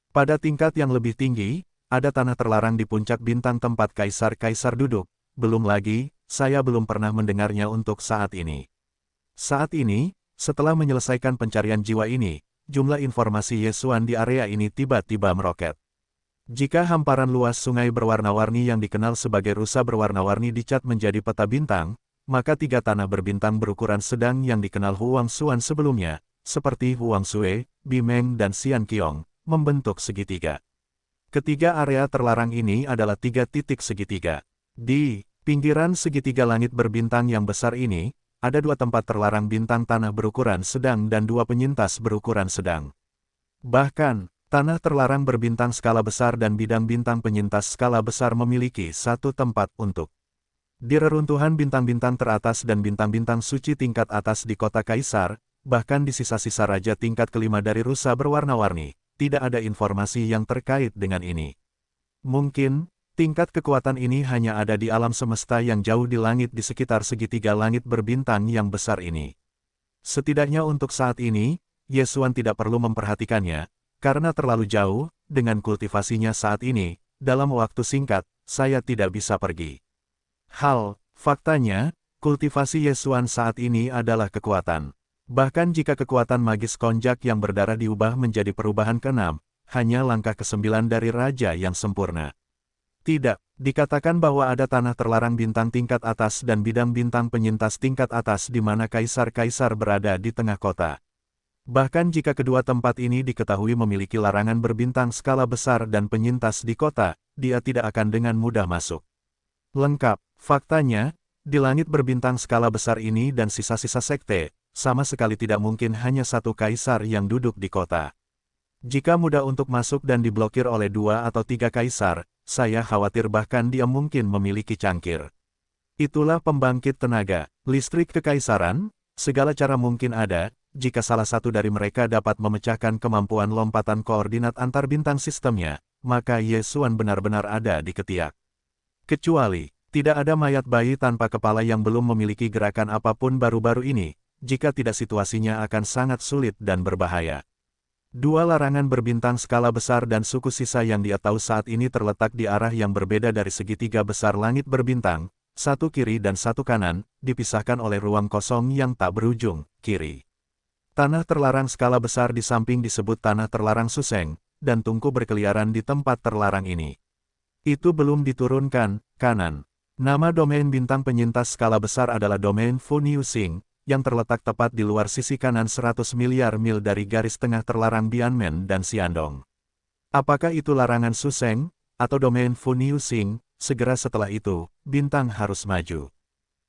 Pada tingkat yang lebih tinggi, ada tanah terlarang di puncak bintang tempat kaisar-kaisar duduk. Belum lagi, saya belum pernah mendengarnya untuk saat ini. Saat ini, setelah menyelesaikan pencarian jiwa ini, jumlah informasi Yesuan di area ini tiba-tiba meroket. Jika hamparan luas sungai berwarna-warni yang dikenal sebagai rusa berwarna-warni dicat menjadi peta bintang, maka 3 tanah berbintang berukuran sedang yang dikenal Huang Xuan sebelumnya, seperti Huang Sue, Bimeng dan Xian Qiong, membentuk segitiga. Ketiga area terlarang ini adalah 3 titik segitiga. Di pinggiran segitiga langit berbintang yang besar ini, ada 2 tempat terlarang bintang tanah berukuran sedang dan 2 penyintas berukuran sedang. Bahkan, tanah terlarang berbintang skala besar dan bidang bintang penyintas skala besar memiliki 1 tempat untuk. Di reruntuhan bintang-bintang teratas dan bintang-bintang suci tingkat atas di kota Kaisar, bahkan di sisa-sisa raja tingkat kelima dari rusa berwarna-warni, tidak ada informasi yang terkait dengan ini. Mungkin, tingkat kekuatan ini hanya ada di alam semesta yang jauh di langit di sekitar segitiga langit berbintang yang besar ini. Setidaknya untuk saat ini, Yesuan tidak perlu memperhatikannya, karena terlalu jauh, dengan kultivasinya saat ini, dalam waktu singkat, saya tidak bisa pergi. Faktanya, kultivasi Yesuan saat ini adalah kekuatan. Bahkan jika kekuatan magis konjak yang berdarah diubah menjadi perubahan ke-6, hanya langkah ke-9 dari raja yang sempurna. Tidak, dikatakan bahwa ada tanah terlarang bintang tingkat atas dan bidang bintang penyintas tingkat atas di mana kaisar-kaisar berada di tengah kota. Bahkan jika kedua tempat ini diketahui memiliki larangan berbintang skala besar dan penyintas di kota, dia tidak akan dengan mudah masuk. Lengkap, faktanya, di langit berbintang skala besar ini dan sisa-sisa sekte, sama sekali tidak mungkin hanya satu kaisar yang duduk di kota. Jika mudah untuk masuk dan diblokir oleh 2 atau 3 kaisar, saya khawatir bahkan dia mungkin memiliki cangkir. Itulah pembangkit tenaga, listrik kekaisaran, segala cara mungkin ada. Jika salah satu dari mereka dapat memecahkan kemampuan lompatan koordinat antar bintang sistemnya, maka Yesuan benar-benar ada di ketiak. Kecuali, tidak ada mayat bayi tanpa kepala yang belum memiliki gerakan apapun baru-baru ini, jika tidak situasinya akan sangat sulit dan berbahaya. 2 larangan berbintang skala besar dan suku sisa yang dia tahu saat ini terletak di arah yang berbeda dari segitiga besar langit berbintang, satu kiri dan satu kanan, dipisahkan oleh ruang kosong yang tak berujung, kiri. Tanah terlarang skala besar di samping disebut tanah terlarang Suseng, dan Tungku berkeliaran di tempat terlarang ini. Itu belum diturunkan, kanan. Nama domain bintang penyintas skala besar adalah domain Fu Niu Xing, yang terletak tepat di luar sisi kanan 100 miliar mil dari garis tengah terlarang Bianmen dan Xiandong. Apakah itu larangan Suseng, atau domain Fu Niu Xing? Segera setelah itu, bintang harus maju.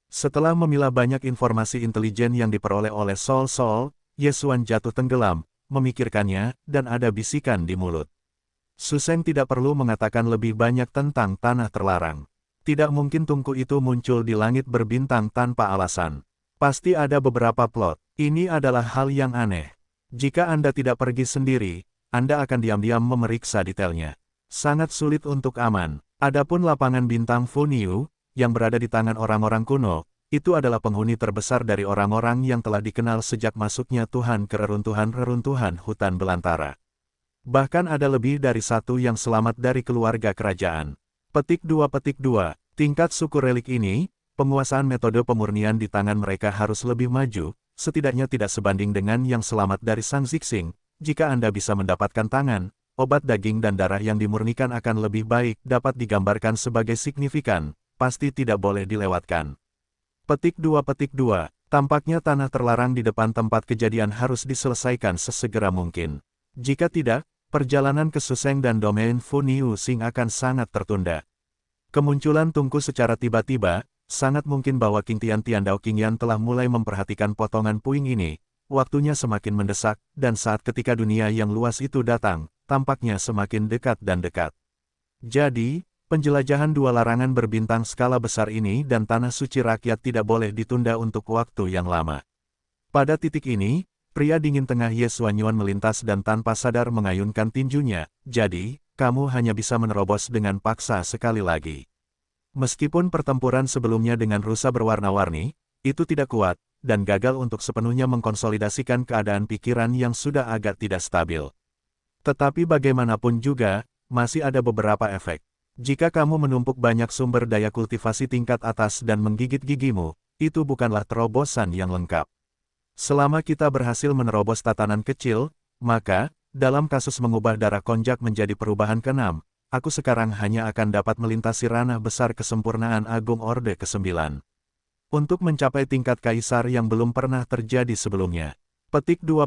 Setelah memilah banyak informasi intelijen yang diperoleh oleh Sol, Yesuan jatuh tenggelam, memikirkannya, dan ada bisikan di mulut. Suseng tidak perlu mengatakan lebih banyak tentang tanah terlarang. Tidak mungkin Tungku itu muncul di langit berbintang tanpa alasan. Pasti ada beberapa plot. Ini adalah hal yang aneh. Jika Anda tidak pergi sendiri, Anda akan diam-diam memeriksa detailnya. Sangat sulit untuk aman. Adapun lapangan bintang Fu Niu, yang berada di tangan orang-orang kuno, itu adalah penghuni terbesar dari orang-orang yang telah dikenal sejak masuknya Tuhan ke reruntuhan-reruntuhan hutan belantara. Bahkan ada lebih dari satu yang selamat dari keluarga kerajaan. Petik 2. Tingkat suku relik ini, penguasaan metode pemurnian di tangan mereka harus lebih maju, setidaknya tidak sebanding dengan yang selamat dari Sang Zixing. Jika Anda bisa mendapatkan tangan, obat daging dan darah yang dimurnikan akan lebih baik dapat digambarkan sebagai signifikan, pasti tidak boleh dilewatkan. Petik 2. Tampaknya tanah terlarang di depan tempat kejadian harus diselesaikan sesegera mungkin. Jika tidak, perjalanan ke Suseng dan domain Fu Niu Xing akan sangat tertunda. Kemunculan Tungku secara tiba-tiba, sangat mungkin bahwa King Tian Tiandao Qingyan telah mulai memperhatikan potongan puing ini. Waktunya semakin mendesak, dan saat ketika dunia yang luas itu datang, tampaknya semakin dekat dan dekat. Jadi, penjelajahan 2 larangan berbintang skala besar ini dan tanah suci rakyat tidak boleh ditunda untuk waktu yang lama. Pada titik ini, pria dingin tengah Ye Xuanyuan melintas dan tanpa sadar mengayunkan tinjunya, jadi, kamu hanya bisa menerobos dengan paksa sekali lagi. Meskipun pertempuran sebelumnya dengan rusa berwarna-warni, itu tidak kuat, dan gagal untuk sepenuhnya mengkonsolidasikan keadaan pikiran yang sudah agak tidak stabil. Tetapi bagaimanapun juga, masih ada beberapa efek. Jika kamu menumpuk banyak sumber daya kultivasi tingkat atas dan menggigit gigimu, itu bukanlah terobosan yang lengkap. Selama kita berhasil menerobos tatanan kecil, maka, dalam kasus mengubah darah konjak menjadi perubahan ke-6, aku sekarang hanya akan dapat melintasi ranah besar kesempurnaan Agung Orde ke-9. Untuk mencapai tingkat kaisar yang belum pernah terjadi sebelumnya. Petik 2.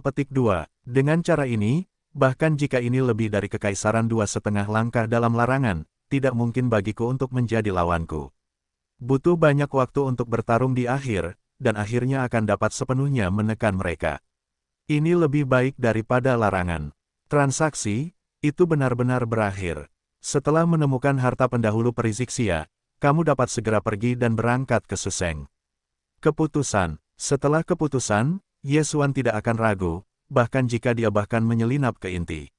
Dengan cara ini, bahkan jika ini lebih dari kekaisaran 2,5 langkah dalam larangan, tidak mungkin bagiku untuk menjadi lawanku. Butuh banyak waktu untuk bertarung di akhir, dan akhirnya akan dapat sepenuhnya menekan mereka. Ini lebih baik daripada larangan. Transaksi, itu benar-benar berakhir. Setelah menemukan harta pendahulu Perizixia, kamu dapat segera pergi dan berangkat ke Suseng. Keputusan. Setelah keputusan, Yesuan tidak akan ragu, bahkan jika dia bahkan menyelinap ke inti.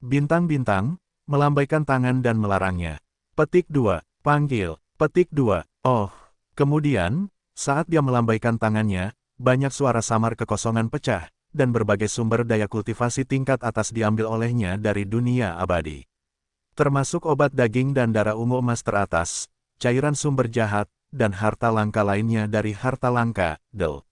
Bintang-bintang, melambaikan tangan dan melarangnya. Petik 2. Panggil. Petik 2. Oh. Kemudian, saat dia melambaikan tangannya, banyak suara samar kekosongan pecah, dan berbagai sumber daya kultivasi tingkat atas diambil olehnya dari dunia abadi. Termasuk obat daging dan darah ungu emas teratas, cairan sumber jahat, dan harta langka lainnya dari harta langka, Del.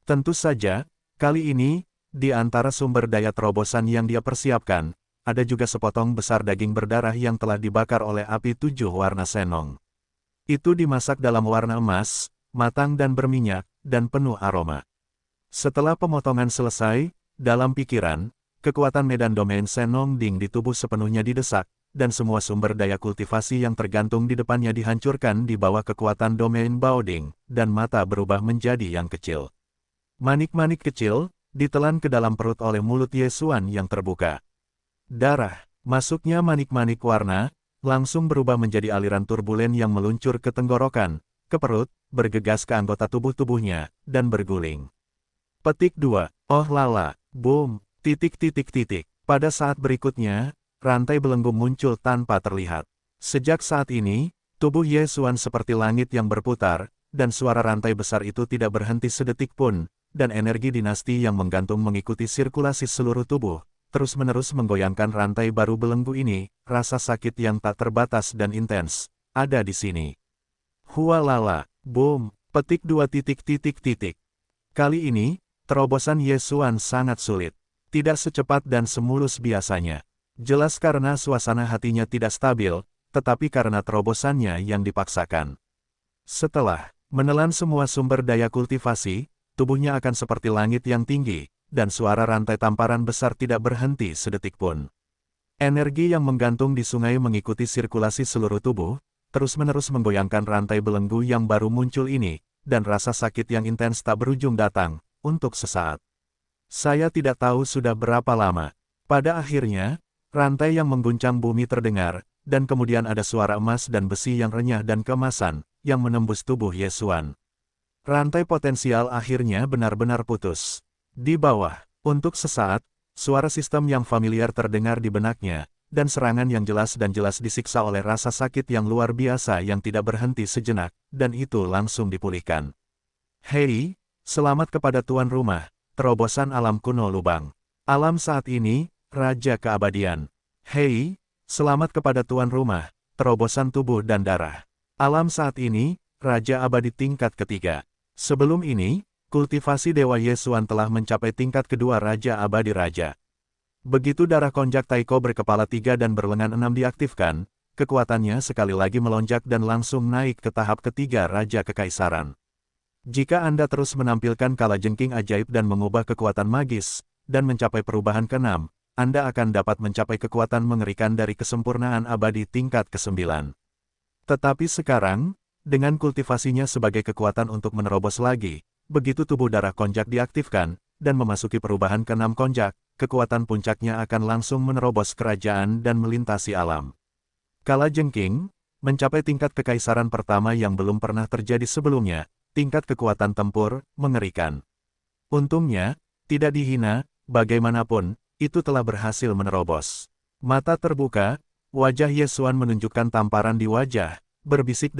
Tentu saja, kali ini, di antara sumber daya terobosan yang dia persiapkan, ada juga sepotong besar daging berdarah yang telah dibakar oleh api 7 warna senong. Itu dimasak dalam warna emas, matang dan berminyak, dan penuh aroma. Setelah pemotongan selesai, dalam pikiran, kekuatan medan domain Senongding di tubuh sepenuhnya didesak, dan semua sumber daya kultivasi yang tergantung di depannya dihancurkan di bawah kekuatan domain Baoding, dan mata berubah menjadi yang kecil. Manik-manik kecil, ditelan ke dalam perut oleh mulut Yesuan yang terbuka. Darah, masuknya manik-manik warna, langsung berubah menjadi aliran turbulen yang meluncur ke tenggorokan, ke perut, bergegas ke anggota tubuh-tubuhnya, dan berguling. Petik 2. Oh lala, boom, titik. Pada saat berikutnya, rantai belenggu muncul tanpa terlihat. Sejak saat ini, tubuh Yesuan seperti langit yang berputar, dan suara rantai besar itu tidak berhenti sedetik pun, dan energi dinasti yang menggantung mengikuti sirkulasi seluruh tubuh, terus-menerus menggoyangkan rantai baru belenggu ini. Rasa sakit yang tak terbatas dan intens ada di sini. Hualala, boom, petik 2. Kali ini, terobosan Yesuan sangat sulit. Tidak secepat dan semulus biasanya. Jelas karena suasana hatinya tidak stabil, tetapi karena terobosannya yang dipaksakan. Setelah menelan semua sumber daya kultivasi, tubuhnya akan seperti langit yang tinggi, dan suara rantai tamparan besar tidak berhenti sedetik pun. Energi yang menggantung di sungai mengikuti sirkulasi seluruh tubuh, terus-menerus menggoyangkan rantai belenggu yang baru muncul ini, dan rasa sakit yang intens tak berujung datang, untuk sesaat. Saya tidak tahu sudah berapa lama. Pada akhirnya, rantai yang mengguncang bumi terdengar, dan kemudian ada suara emas dan besi yang renyah dan keemasan, yang menembus tubuh Yesuan. Rantai potensial akhirnya benar-benar putus. Di bawah, untuk sesaat, suara sistem yang familiar terdengar di benaknya, dan serangan yang jelas disiksa oleh rasa sakit yang luar biasa yang tidak berhenti sejenak, dan itu langsung dipulihkan. Hei, selamat kepada tuan rumah, terobosan alam kuno lubang. Alam saat ini, Raja Keabadian. Hei, selamat kepada tuan rumah, terobosan tubuh dan darah. Alam saat ini, Raja Abadi tingkat ketiga. Sebelum ini, kultivasi Dewa Yesuan telah mencapai tingkat kedua Raja Abadi Raja. Begitu darah konjak Taiko berkepala 3 dan berlengan 6 diaktifkan, kekuatannya sekali lagi melonjak dan langsung naik ke tahap ketiga Raja Kekaisaran. Jika Anda terus menampilkan kalajengking ajaib dan mengubah kekuatan magis, dan mencapai perubahan ke-6, Anda akan dapat mencapai kekuatan mengerikan dari kesempurnaan abadi tingkat ke-9. Tetapi sekarang, dengan kultivasinya sebagai kekuatan untuk menerobos lagi, begitu tubuh darah konjak diaktifkan, dan memasuki perubahan ke-6 konjak, kekuatan puncaknya akan langsung menerobos kerajaan dan melintasi alam. Kalajengking, mencapai tingkat kekaisaran pertama yang belum pernah terjadi sebelumnya, tingkat kekuatan tempur, mengerikan. Untungnya, tidak dihina, bagaimanapun, itu telah berhasil menerobos. Mata terbuka, wajah Yesuan menunjukkan tamparan di wajah, berbisik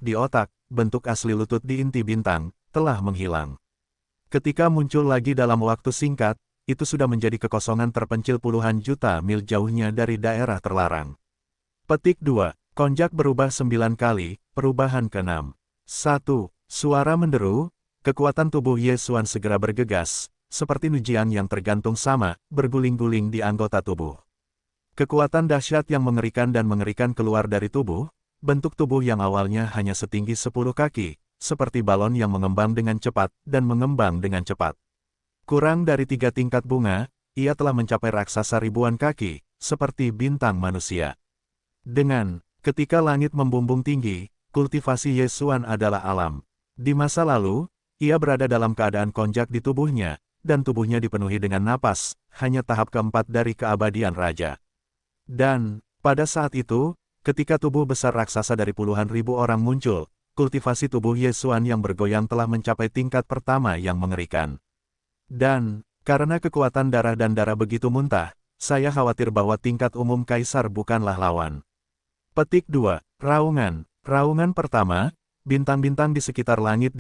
di otak, bentuk asli lutut di inti bintang, telah menghilang. Ketika muncul lagi dalam waktu singkat, itu sudah menjadi kekosongan terpencil puluhan juta mil jauhnya dari daerah terlarang. Petik 2. Konjak berubah 9 kali, perubahan ke-6. 1. Suara menderu, kekuatan tubuh Yesuan segera bergegas, seperti Nujian yang tergantung sama, berguling-guling di anggota tubuh. Kekuatan dahsyat yang mengerikan keluar dari tubuh, bentuk tubuh yang awalnya hanya setinggi 10 kaki, seperti balon yang mengembang dengan cepat, dan mengembang dengan cepat. Kurang dari 3 tingkat bunga, ia telah mencapai raksasa ribuan kaki, seperti bintang manusia. Ketika langit membumbung tinggi, kultivasi Yesuan adalah alam. Di masa lalu, ia berada dalam keadaan konjak di tubuhnya, dan tubuhnya dipenuhi dengan napas, hanya tahap keempat dari keabadian raja. Dan, pada saat itu, ketika tubuh besar raksasa dari puluhan ribu orang muncul, kultivasi tubuh Yesuan yang bergoyang telah mencapai tingkat pertama yang mengerikan. Dan, karena kekuatan darah dan darah begitu muntah, saya khawatir bahwa tingkat umum kaisar bukanlah lawan. Petik 2. Raungan. Raungan pertama, bintang-bintang di sekitar langit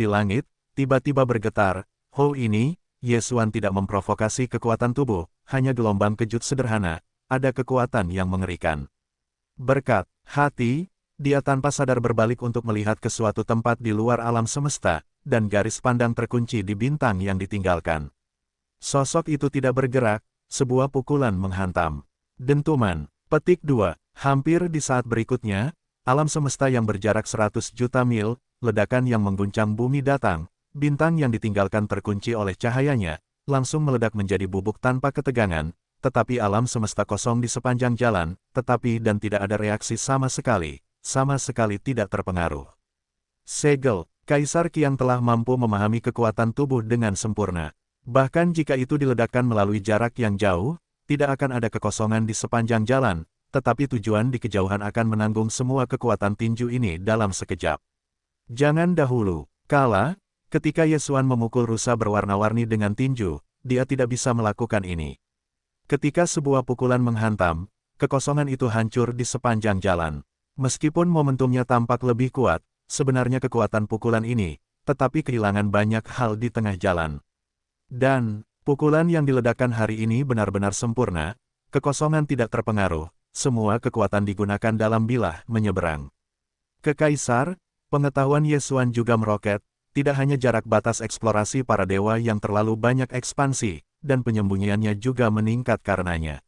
tiba-tiba bergetar. Ini, Yesuan tidak memprovokasi kekuatan tubuh, hanya gelombang kejut sederhana, ada kekuatan yang mengerikan. Berkat hati, dia tanpa sadar berbalik untuk melihat ke suatu tempat di luar alam semesta, dan garis pandang terkunci di bintang yang ditinggalkan. Sosok itu tidak bergerak, sebuah pukulan menghantam. Dentuman. Petik 2. Hampir di saat berikutnya, alam semesta yang berjarak 100 juta mil, ledakan yang mengguncang bumi datang, bintang yang ditinggalkan terkunci oleh cahayanya, langsung meledak menjadi bubuk tanpa ketegangan, tetapi alam semesta kosong di sepanjang jalan, tetapi dan tidak ada reaksi sama sekali tidak terpengaruh. Segel, Kaisar Qiang telah mampu memahami kekuatan tubuh dengan sempurna. Bahkan jika itu diledakkan melalui jarak yang jauh, tidak akan ada kekosongan di sepanjang jalan, tetapi tujuan di kejauhan akan menanggung semua kekuatan tinju ini dalam sekejap. Jangan dahulu, ketika Ye Xuan memukul rusa berwarna-warni dengan tinju, dia tidak bisa melakukan ini. Ketika sebuah pukulan menghantam, kekosongan itu hancur di sepanjang jalan. Meskipun momentumnya tampak lebih kuat, sebenarnya kekuatan pukulan ini, tetapi kehilangan banyak hal di tengah jalan. Dan, pukulan yang diledakkan hari ini benar-benar sempurna, kekosongan tidak terpengaruh, semua kekuatan digunakan dalam bilah menyeberang. Ke Kaisar, pengetahuan Ye Xuan juga meroket, tidak hanya jarak batas eksplorasi para dewa yang terlalu banyak ekspansi, dan penyembunyiannya juga meningkat karenanya.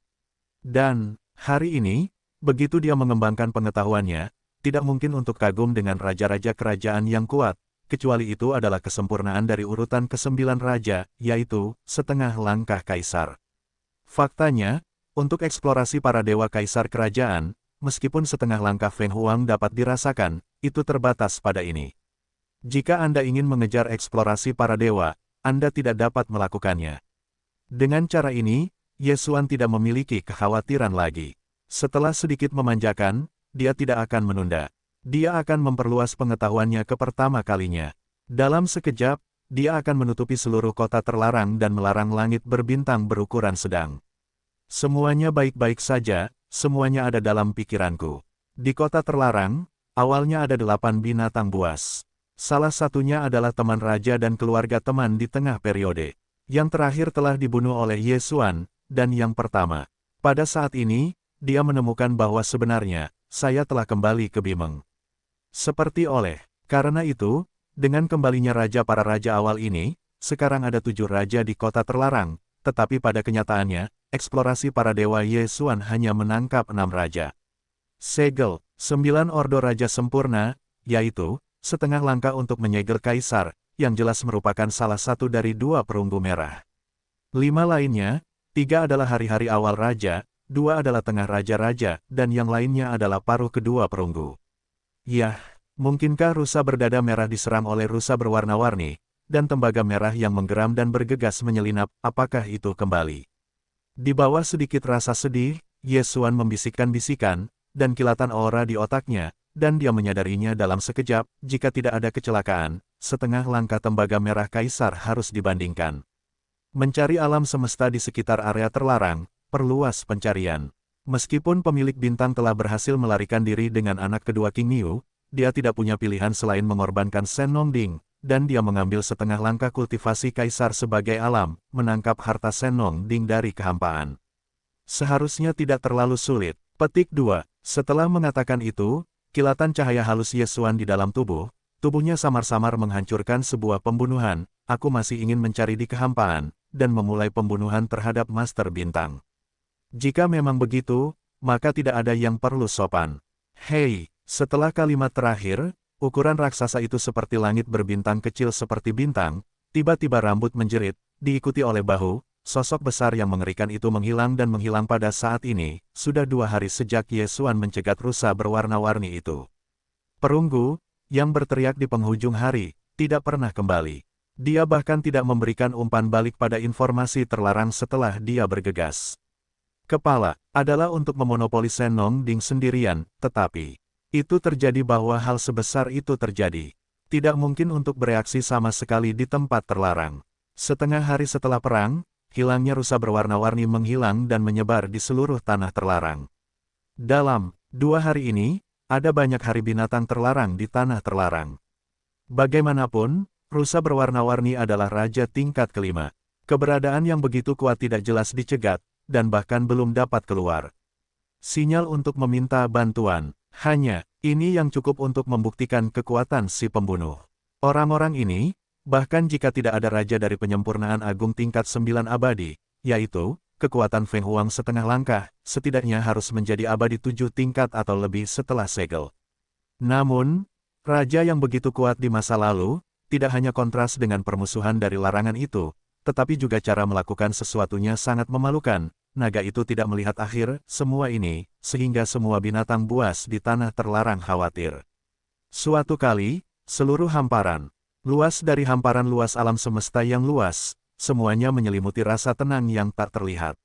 Dan, hari ini, begitu dia mengembangkan pengetahuannya, tidak mungkin untuk kagum dengan raja-raja kerajaan yang kuat, kecuali itu adalah kesempurnaan dari urutan ke-9 raja, yaitu, setengah langkah kaisar. Faktanya, untuk eksplorasi para dewa kaisar kerajaan, meskipun setengah langkah Feng Huang dapat dirasakan, itu terbatas pada ini. Jika Anda ingin mengejar eksplorasi para dewa, Anda tidak dapat melakukannya. Dengan cara ini, Ye Xuan tidak memiliki kekhawatiran lagi. Setelah sedikit memanjakan, dia tidak akan menunda. Dia akan memperluas pengetahuannya ke pertama kalinya. Dalam sekejap, dia akan menutupi seluruh kota terlarang dan melarang langit berbintang berukuran sedang. Semuanya baik-baik saja, semuanya ada dalam pikiranku. Di kota terlarang, awalnya ada 8 binatang buas. Salah satunya adalah teman raja dan keluarga teman di tengah periode. Yang terakhir telah dibunuh oleh Ye Xuan, dan yang pertama. Pada saat ini, dia menemukan bahwa sebenarnya, saya telah kembali ke Bimeng. Karena itu, dengan kembalinya raja para raja awal ini, sekarang ada 7 raja di kota terlarang, tetapi pada kenyataannya, eksplorasi para dewa Ye Xuan hanya menangkap 6 raja. Segel, 9 ordo raja sempurna, yaitu, setengah langkah untuk menyegel kaisar, yang jelas merupakan salah satu dari 2 perunggu merah. 5 lainnya, 3 adalah hari-hari awal raja, 2 adalah tengah raja-raja, dan yang lainnya adalah paruh kedua perunggu. Yah, mungkinkah rusa berdada merah diserang oleh rusa berwarna-warni, dan tembaga merah yang menggeram dan bergegas menyelinap, apakah itu kembali? Di bawah sedikit rasa sedih, Ye Xuan membisikkan bisikan, dan kilatan aura di otaknya, dan dia menyadarinya dalam sekejap, jika tidak ada kecelakaan, setengah langkah tembaga merah kaisar harus dibandingkan. Mencari alam semesta di sekitar area terlarang, perluas pencarian. Meskipun pemilik bintang telah berhasil melarikan diri dengan anak kedua King Niu, dia tidak punya pilihan selain mengorbankan Shen Nongding, dan dia mengambil setengah langkah kultivasi kaisar sebagai alam, menangkap harta Shen Nongding dari kehampaan. Seharusnya tidak terlalu sulit. Petik 2. Setelah mengatakan itu, kilatan cahaya halus Ye Xuan di dalam tubuhnya samar-samar menghancurkan sebuah pembunuhan. Aku masih ingin mencari di kehampaan, dan memulai pembunuhan terhadap Master Bintang. Jika memang begitu, maka tidak ada yang perlu sopan. Hei, setelah kalimat terakhir, ukuran raksasa itu seperti langit berbintang kecil seperti bintang, tiba-tiba rambut menjerit, diikuti oleh bahu, sosok besar yang mengerikan itu menghilang dan menghilang pada saat ini, sudah 2 hari sejak Ye Xuan mencegat rusa berwarna-warni itu. Perunggu, yang berteriak di penghujung hari, tidak pernah kembali. Dia bahkan tidak memberikan umpan balik pada informasi terlarang setelah dia bergegas. Kepala, adalah untuk memonopoli Shen Nongding sendirian, tetapi itu terjadi bahwa hal sebesar itu terjadi. Tidak mungkin untuk bereaksi sama sekali di tempat terlarang. Setengah hari setelah perang, hilangnya rusa berwarna-warni menghilang dan menyebar di seluruh tanah terlarang. Dalam 2 hari ini, ada banyak hari binatang terlarang di tanah terlarang. Bagaimanapun, rusa berwarna-warni adalah raja tingkat kelima. Keberadaan yang begitu kuat tidak jelas dicegat, dan bahkan belum dapat keluar. Sinyal untuk meminta bantuan. Hanya, ini yang cukup untuk membuktikan kekuatan si pembunuh. Orang-orang ini, bahkan jika tidak ada raja dari penyempurnaan agung tingkat 9 abadi, yaitu, kekuatan Feng Huang setengah langkah, setidaknya harus menjadi abadi 7 tingkat atau lebih setelah segel. Namun, raja yang begitu kuat di masa lalu, tidak hanya kontras dengan permusuhan dari larangan itu, tetapi juga cara melakukan sesuatunya sangat memalukan. Naga itu tidak melihat akhir semua ini, sehingga semua binatang buas di tanah terlarang khawatir. Suatu kali, seluruh hamparan, luas dari hamparan luas alam semesta yang luas, semuanya menyelimuti rasa tenang yang tak terlihat.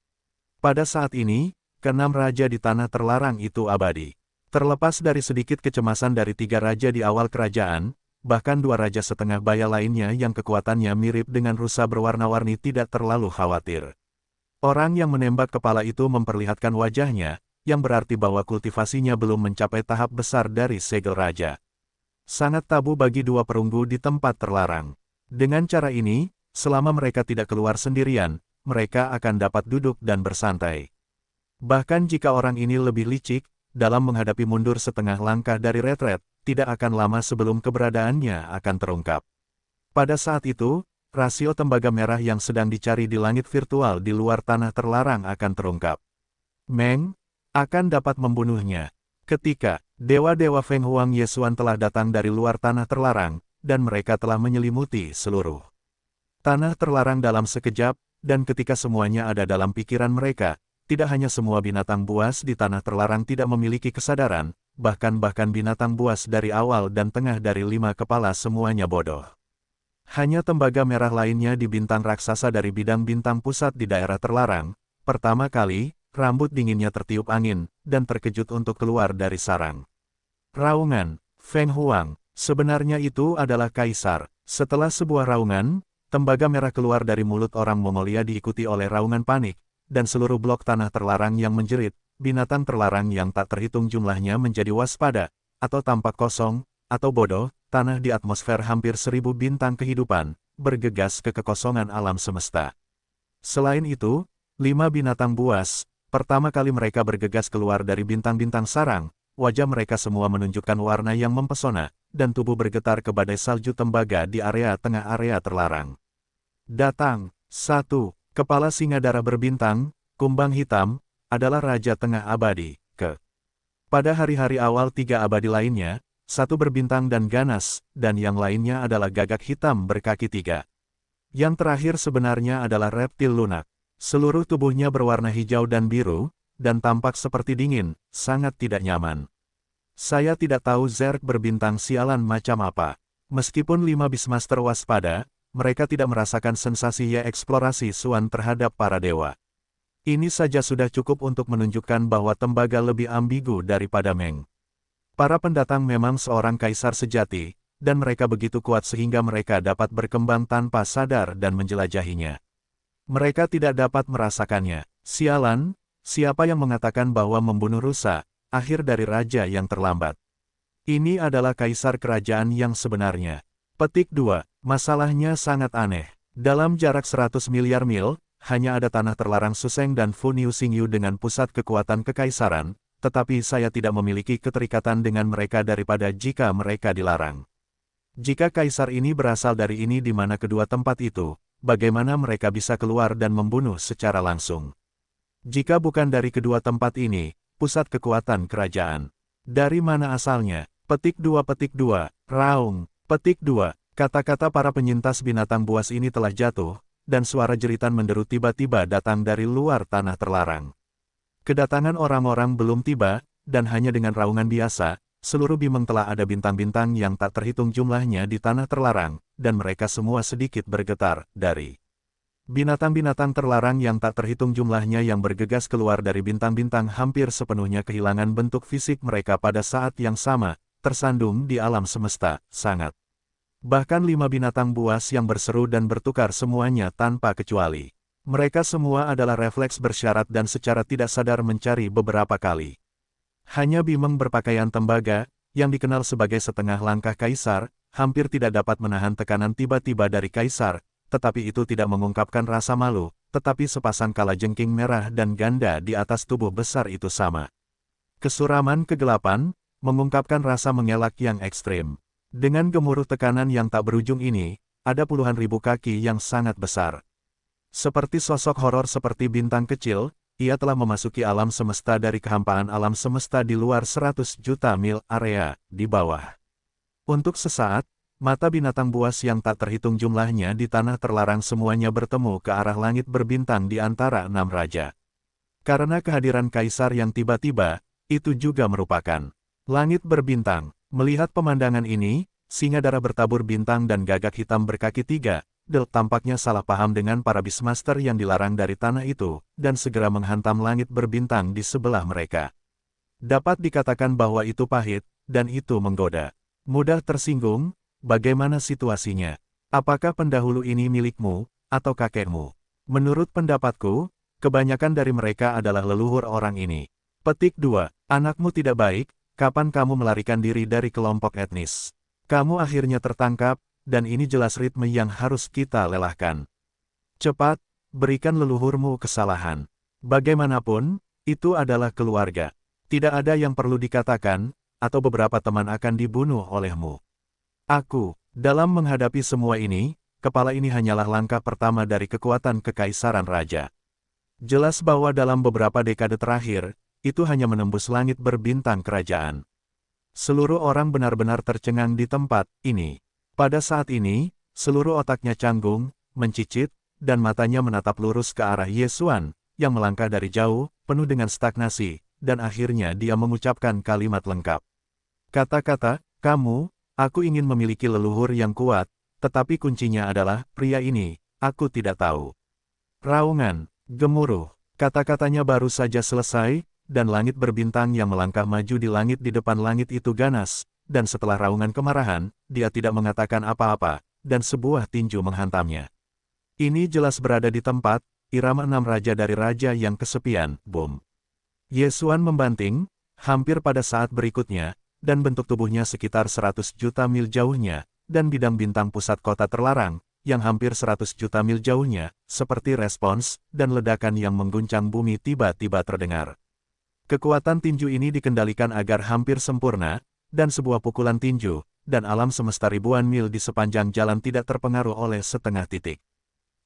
Pada saat ini, keenam raja di tanah terlarang itu abadi. Terlepas dari sedikit kecemasan dari 3 raja di awal kerajaan, bahkan 2 raja setengah baya lainnya yang kekuatannya mirip dengan rusa berwarna-warni tidak terlalu khawatir. Orang yang menembak kepala itu memperlihatkan wajahnya, yang berarti bahwa kultivasinya belum mencapai tahap besar dari segel raja. Sangat tabu bagi 2 perunggu di tempat terlarang. Dengan cara ini, selama mereka tidak keluar sendirian, mereka akan dapat duduk dan bersantai. Bahkan jika orang ini lebih licik, dalam menghadapi mundur setengah langkah dari retret, tidak akan lama sebelum keberadaannya akan terungkap. Pada saat itu, rasio tembaga merah yang sedang dicari di langit virtual di luar tanah terlarang akan terungkap. Meng akan dapat membunuhnya. Ketika dewa-dewa Feng Huang Yesuan telah datang dari luar tanah terlarang, dan mereka telah menyelimuti seluruh tanah terlarang dalam sekejap, dan ketika semuanya ada dalam pikiran mereka, tidak hanya semua binatang buas di tanah terlarang tidak memiliki kesadaran, bahkan binatang buas dari awal dan tengah dari 5 kepala semuanya bodoh. Hanya tembaga merah lainnya di bintang raksasa dari bidang bintang pusat di daerah terlarang, pertama kali, rambut dinginnya tertiup angin, dan terkejut untuk keluar dari sarang. Raungan, Feng Huang, sebenarnya itu adalah kaisar. Setelah sebuah raungan, tembaga merah keluar dari mulut orang Mongolia diikuti oleh raungan panik, dan seluruh blok tanah terlarang yang menjerit, binatang terlarang yang tak terhitung jumlahnya menjadi waspada, atau tampak kosong, atau bodoh, tanah di atmosfer hampir 1000 bintang kehidupan, bergegas ke kekosongan alam semesta. Selain itu, 5 binatang buas, pertama kali mereka bergegas keluar dari bintang-bintang sarang, wajah mereka semua menunjukkan warna yang mempesona, dan tubuh bergetar ke badai salju tembaga di area tengah area terlarang. Datang, 1. Kepala singa darah berbintang, kumbang hitam, adalah Raja Tengah Abadi, Pada hari-hari awal 3 abadi lainnya, 1 berbintang dan ganas, dan yang lainnya adalah gagak hitam berkaki 3. Yang terakhir sebenarnya adalah reptil lunak. Seluruh tubuhnya berwarna hijau dan biru, dan tampak seperti dingin, sangat tidak nyaman. Saya tidak tahu Zerg berbintang sialan macam apa. Meskipun 5 Beastmaster waspada, mereka tidak merasakan sensasi eksplorasi Suan terhadap para dewa. Ini saja sudah cukup untuk menunjukkan bahwa tembaga lebih ambigu daripada Meng. Para pendatang memang seorang kaisar sejati, dan mereka begitu kuat sehingga mereka dapat berkembang tanpa sadar dan menjelajahinya. Mereka tidak dapat merasakannya. Sialan, siapa yang mengatakan bahwa membunuh rusa, akhir dari raja yang terlambat. Ini adalah kaisar kerajaan yang sebenarnya. Petik 2. Masalahnya sangat aneh. Dalam jarak 100 miliar mil, hanya ada tanah terlarang Suseng dan Funiu Xingyu dengan pusat kekuatan kekaisaran, tetapi saya tidak memiliki keterikatan dengan mereka daripada jika mereka dilarang. Jika kaisar ini berasal dari ini di mana kedua tempat itu, bagaimana mereka bisa keluar dan membunuh secara langsung? Jika bukan dari kedua tempat ini, pusat kekuatan kerajaan. Dari mana asalnya? Petik 2. Raung. Petik 2. Kata-kata para penyintas binatang buas ini telah jatuh, dan suara jeritan menderu tiba-tiba datang dari luar tanah terlarang. Kedatangan orang-orang belum tiba, dan hanya dengan raungan biasa, seluruh bimeng telah ada bintang-bintang yang tak terhitung jumlahnya di tanah terlarang, dan mereka semua sedikit bergetar, dari binatang-binatang terlarang yang tak terhitung jumlahnya yang bergegas keluar dari bintang-bintang hampir sepenuhnya kehilangan bentuk fisik mereka pada saat yang sama, tersandung di alam semesta, sangat. Bahkan 5 binatang buas yang berseru dan bertukar semuanya tanpa kecuali. Mereka semua adalah refleks bersyarat dan secara tidak sadar mencari beberapa kali. Hanya bimeng berpakaian tembaga, yang dikenal sebagai setengah langkah kaisar, hampir tidak dapat menahan tekanan tiba-tiba dari kaisar, tetapi itu tidak mengungkapkan rasa malu, tetapi sepasang kalajengking merah dan ganda di atas tubuh besar itu sama. Kesuraman kegelapan, mengungkapkan rasa mengelak yang ekstrim. Dengan gemuruh tekanan yang tak berujung ini, ada puluhan ribu kaki yang sangat besar. Seperti sosok horor seperti bintang kecil, ia telah memasuki alam semesta dari kehampaan alam semesta di luar 100 juta mil area di bawah. Untuk sesaat, mata binatang buas yang tak terhitung jumlahnya di tanah terlarang semuanya bertemu ke arah langit berbintang di antara 6 raja. Karena kehadiran kaisar yang tiba-tiba, itu juga merupakan langit berbintang. Melihat pemandangan ini, Singadara bertabur bintang dan gagak hitam berkaki 3, tampaknya salah paham dengan para Beastmaster yang dilarang dari tanah itu, dan segera menghantam langit berbintang di sebelah mereka. Dapat dikatakan bahwa itu pahit, dan itu menggoda. Mudah tersinggung, bagaimana situasinya? Apakah pendahulu ini milikmu, atau kakekmu? Menurut pendapatku, kebanyakan dari mereka adalah leluhur orang ini. Petik 2. Anakmu tidak baik, kapan kamu melarikan diri dari kelompok etnis? Kamu akhirnya tertangkap, dan ini jelas ritme yang harus kita lelahkan. Cepat, berikan leluhurmu kesalahan. Bagaimanapun, itu adalah keluarga. Tidak ada yang perlu dikatakan, atau beberapa teman akan dibunuh olehmu. Dalam menghadapi semua ini, kepala ini hanyalah langkah pertama dari kekuatan kekaisaran raja. Jelas bahwa dalam beberapa dekade terakhir, itu hanya menembus langit berbintang kerajaan. Seluruh orang benar-benar tercengang di tempat ini. Pada saat ini, seluruh otaknya canggung, mencicit, dan matanya menatap lurus ke arah Yesuan, yang melangkah dari jauh, penuh dengan stagnasi, dan akhirnya dia mengucapkan kalimat lengkap. Kata-kata, aku ingin memiliki leluhur yang kuat, tetapi kuncinya adalah, pria ini, aku tidak tahu. Raungan, gemuruh, kata-katanya baru saja selesai, dan langit berbintang yang melangkah maju di langit di depan langit itu ganas, dan setelah raungan kemarahan, dia tidak mengatakan apa-apa, dan sebuah tinju menghantamnya. Ini jelas berada di tempat, irama 6 raja dari raja yang kesepian, boom. Yesuan membanting, hampir pada saat berikutnya, dan bentuk tubuhnya sekitar 100 juta mil jauhnya, dan bidang bintang pusat kota terlarang, yang hampir 100 juta mil jauhnya, seperti respons, dan ledakan yang mengguncang bumi tiba-tiba terdengar. Kekuatan tinju ini dikendalikan agar hampir sempurna, dan sebuah pukulan tinju, dan alam semesta ribuan mil di sepanjang jalan tidak terpengaruh oleh setengah titik.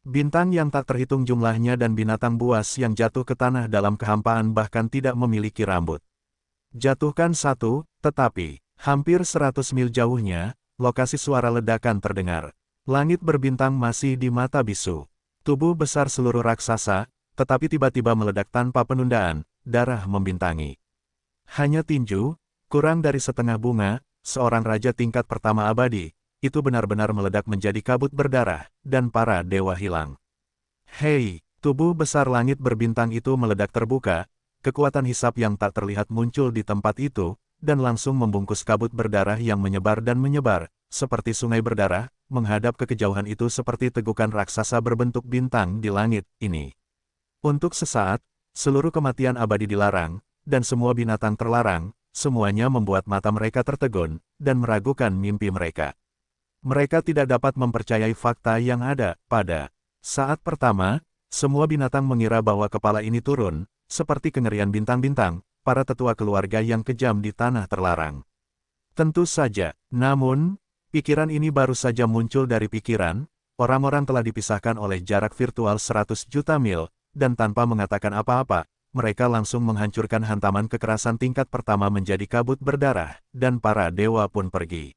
Bintang yang tak terhitung jumlahnya dan binatang buas yang jatuh ke tanah dalam kehampaan bahkan tidak memiliki rambut. Jatuhkan satu, tetapi, hampir 100 mil jauhnya, lokasi suara ledakan terdengar. Langit berbintang masih di mata bisu. Tubuh besar seluruh raksasa, tetapi tiba-tiba meledak tanpa penundaan, darah membintangi. Hanya tinju, kurang dari setengah bunga, seorang raja tingkat pertama abadi, itu benar-benar meledak menjadi kabut berdarah, dan para dewa hilang. Hei, tubuh besar langit berbintang itu meledak terbuka, kekuatan hisap yang tak terlihat muncul di tempat itu, dan langsung membungkus kabut berdarah yang menyebar dan menyebar, seperti sungai berdarah, menghadap ke kejauhan itu seperti tegukan raksasa berbentuk bintang di langit ini. Untuk sesaat, seluruh kematian abadi dilarang, dan semua binatang terlarang, semuanya membuat mata mereka tertegun, dan meragukan mimpi mereka. Mereka tidak dapat mempercayai fakta yang ada. Pada saat pertama, semua binatang mengira bahwa kepala ini turun, seperti kengerian bintang-bintang, para tetua keluarga yang kejam di tanah terlarang. Tentu saja, namun, pikiran ini baru saja muncul dari pikiran, orang-orang telah dipisahkan oleh jarak virtual 100 juta mil, dan tanpa mengatakan apa-apa, mereka langsung menghancurkan hantaman kekerasan tingkat pertama menjadi kabut berdarah, dan para dewa pun pergi.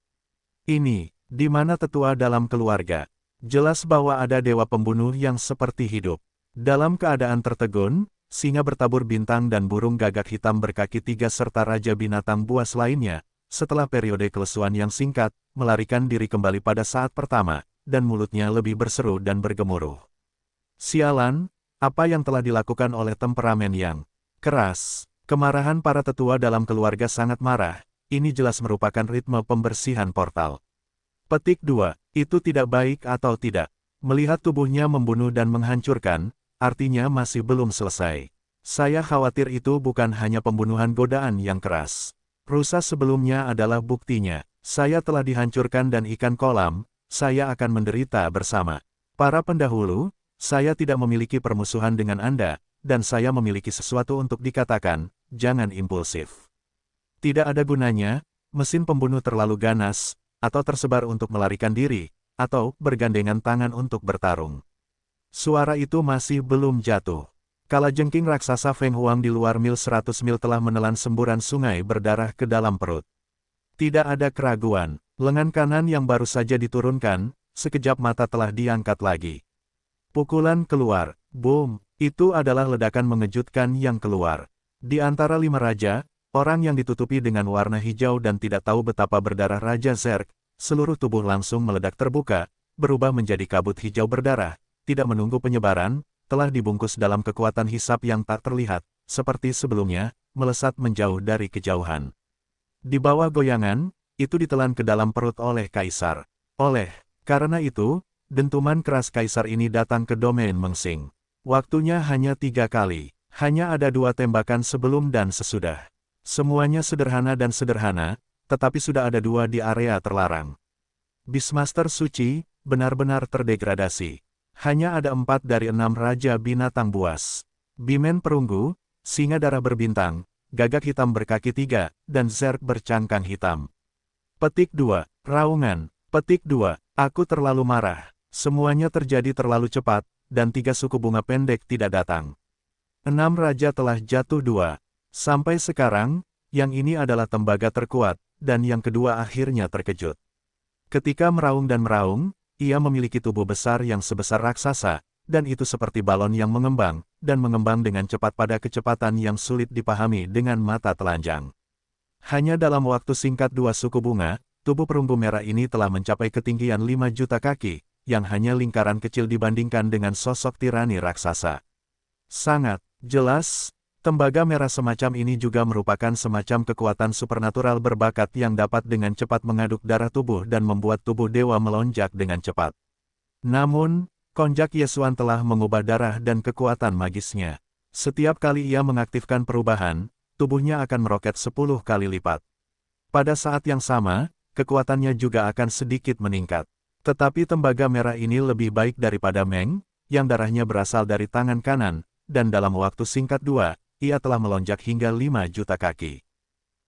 Ini, di mana tetua dalam keluarga? Jelas bahwa ada dewa pembunuh yang seperti hidup. Dalam keadaan tertegun, singa bertabur bintang dan burung gagak hitam berkaki 3 serta raja binatang buas lainnya, setelah periode kelesuan yang singkat, melarikan diri kembali pada saat pertama, dan mulutnya lebih berseru dan bergemuruh. Sialan! Apa yang telah dilakukan oleh temperamen yang keras? Kemarahan para tetua dalam keluarga sangat marah, ini jelas merupakan ritme pembersihan portal. Petik 2. Itu tidak baik atau tidak? Melihat tubuhnya membunuh dan menghancurkan, artinya masih belum selesai. Saya khawatir itu bukan hanya pembunuhan godaan yang keras. Rusa sebelumnya adalah buktinya. Saya telah dihancurkan dan ikan kolam, saya akan menderita bersama para pendahulu. Saya tidak memiliki permusuhan dengan Anda, dan saya memiliki sesuatu untuk dikatakan, jangan impulsif. Tidak ada gunanya, mesin pembunuh terlalu ganas, atau tersebar untuk melarikan diri, atau bergandengan tangan untuk bertarung. Suara itu masih belum jatuh. Kalajengking raksasa Feng Huang di luar 100 mil telah menelan semburan sungai berdarah ke dalam perut. Tidak ada keraguan, Lengan kanan yang baru saja diturunkan, sekejap mata telah diangkat lagi. Pukulan keluar, boom, itu adalah ledakan mengejutkan yang keluar. Di antara 5 raja, orang yang ditutupi dengan warna hijau dan tidak tahu betapa berdarah Raja Zerg, seluruh tubuh langsung meledak terbuka, berubah menjadi kabut hijau berdarah, tidak menunggu penyebaran, telah dibungkus dalam kekuatan hisap yang tak terlihat, seperti sebelumnya, melesat menjauh dari kejauhan. Di bawah goyangan, itu ditelan ke dalam perut oleh Kaisar. Karena itu, dentuman keras Kaisar ini datang ke domain Mengsing. Waktunya hanya 3 kali, hanya ada 2 tembakan sebelum dan sesudah. Semuanya sederhana dan sederhana, tetapi sudah ada 2 di area terlarang. Beastmaster Suci, benar-benar terdegradasi. Hanya ada 4 dari 6 Raja Binatang Buas. Bimen Perunggu, Singa Darah Berbintang, Gagak Hitam Berkaki 3, dan Zerg Bercangkang Hitam. Petik 2, Raungan. Petik 2, aku terlalu marah. Semuanya terjadi terlalu cepat, dan 3 suku bunga pendek tidak datang. 6 raja telah jatuh 2. Sampai sekarang, yang ini adalah tembaga terkuat, dan yang kedua akhirnya terkejut. Ketika meraung dan meraung, ia memiliki tubuh besar yang sebesar raksasa, dan itu seperti balon yang mengembang, dan mengembang dengan cepat pada kecepatan yang sulit dipahami dengan mata telanjang. Hanya dalam waktu singkat 2 suku bunga, tubuh perunggu merah ini telah mencapai ketinggian 5 juta kaki, yang hanya lingkaran kecil dibandingkan dengan sosok tirani raksasa. Sangat jelas, tembaga merah semacam ini juga merupakan semacam kekuatan supernatural berbakat yang dapat dengan cepat mengaduk darah tubuh dan membuat tubuh dewa melonjak dengan cepat. Namun, Konjak Yesuan telah mengubah darah dan kekuatan magisnya. Setiap kali ia mengaktifkan perubahan, tubuhnya akan meroket 10 kali lipat. Pada saat yang sama, kekuatannya juga akan sedikit meningkat. Tetapi tembaga merah ini lebih baik daripada Meng, yang darahnya berasal dari tangan kanan, dan dalam waktu singkat 2, ia telah melonjak hingga 5 juta kaki.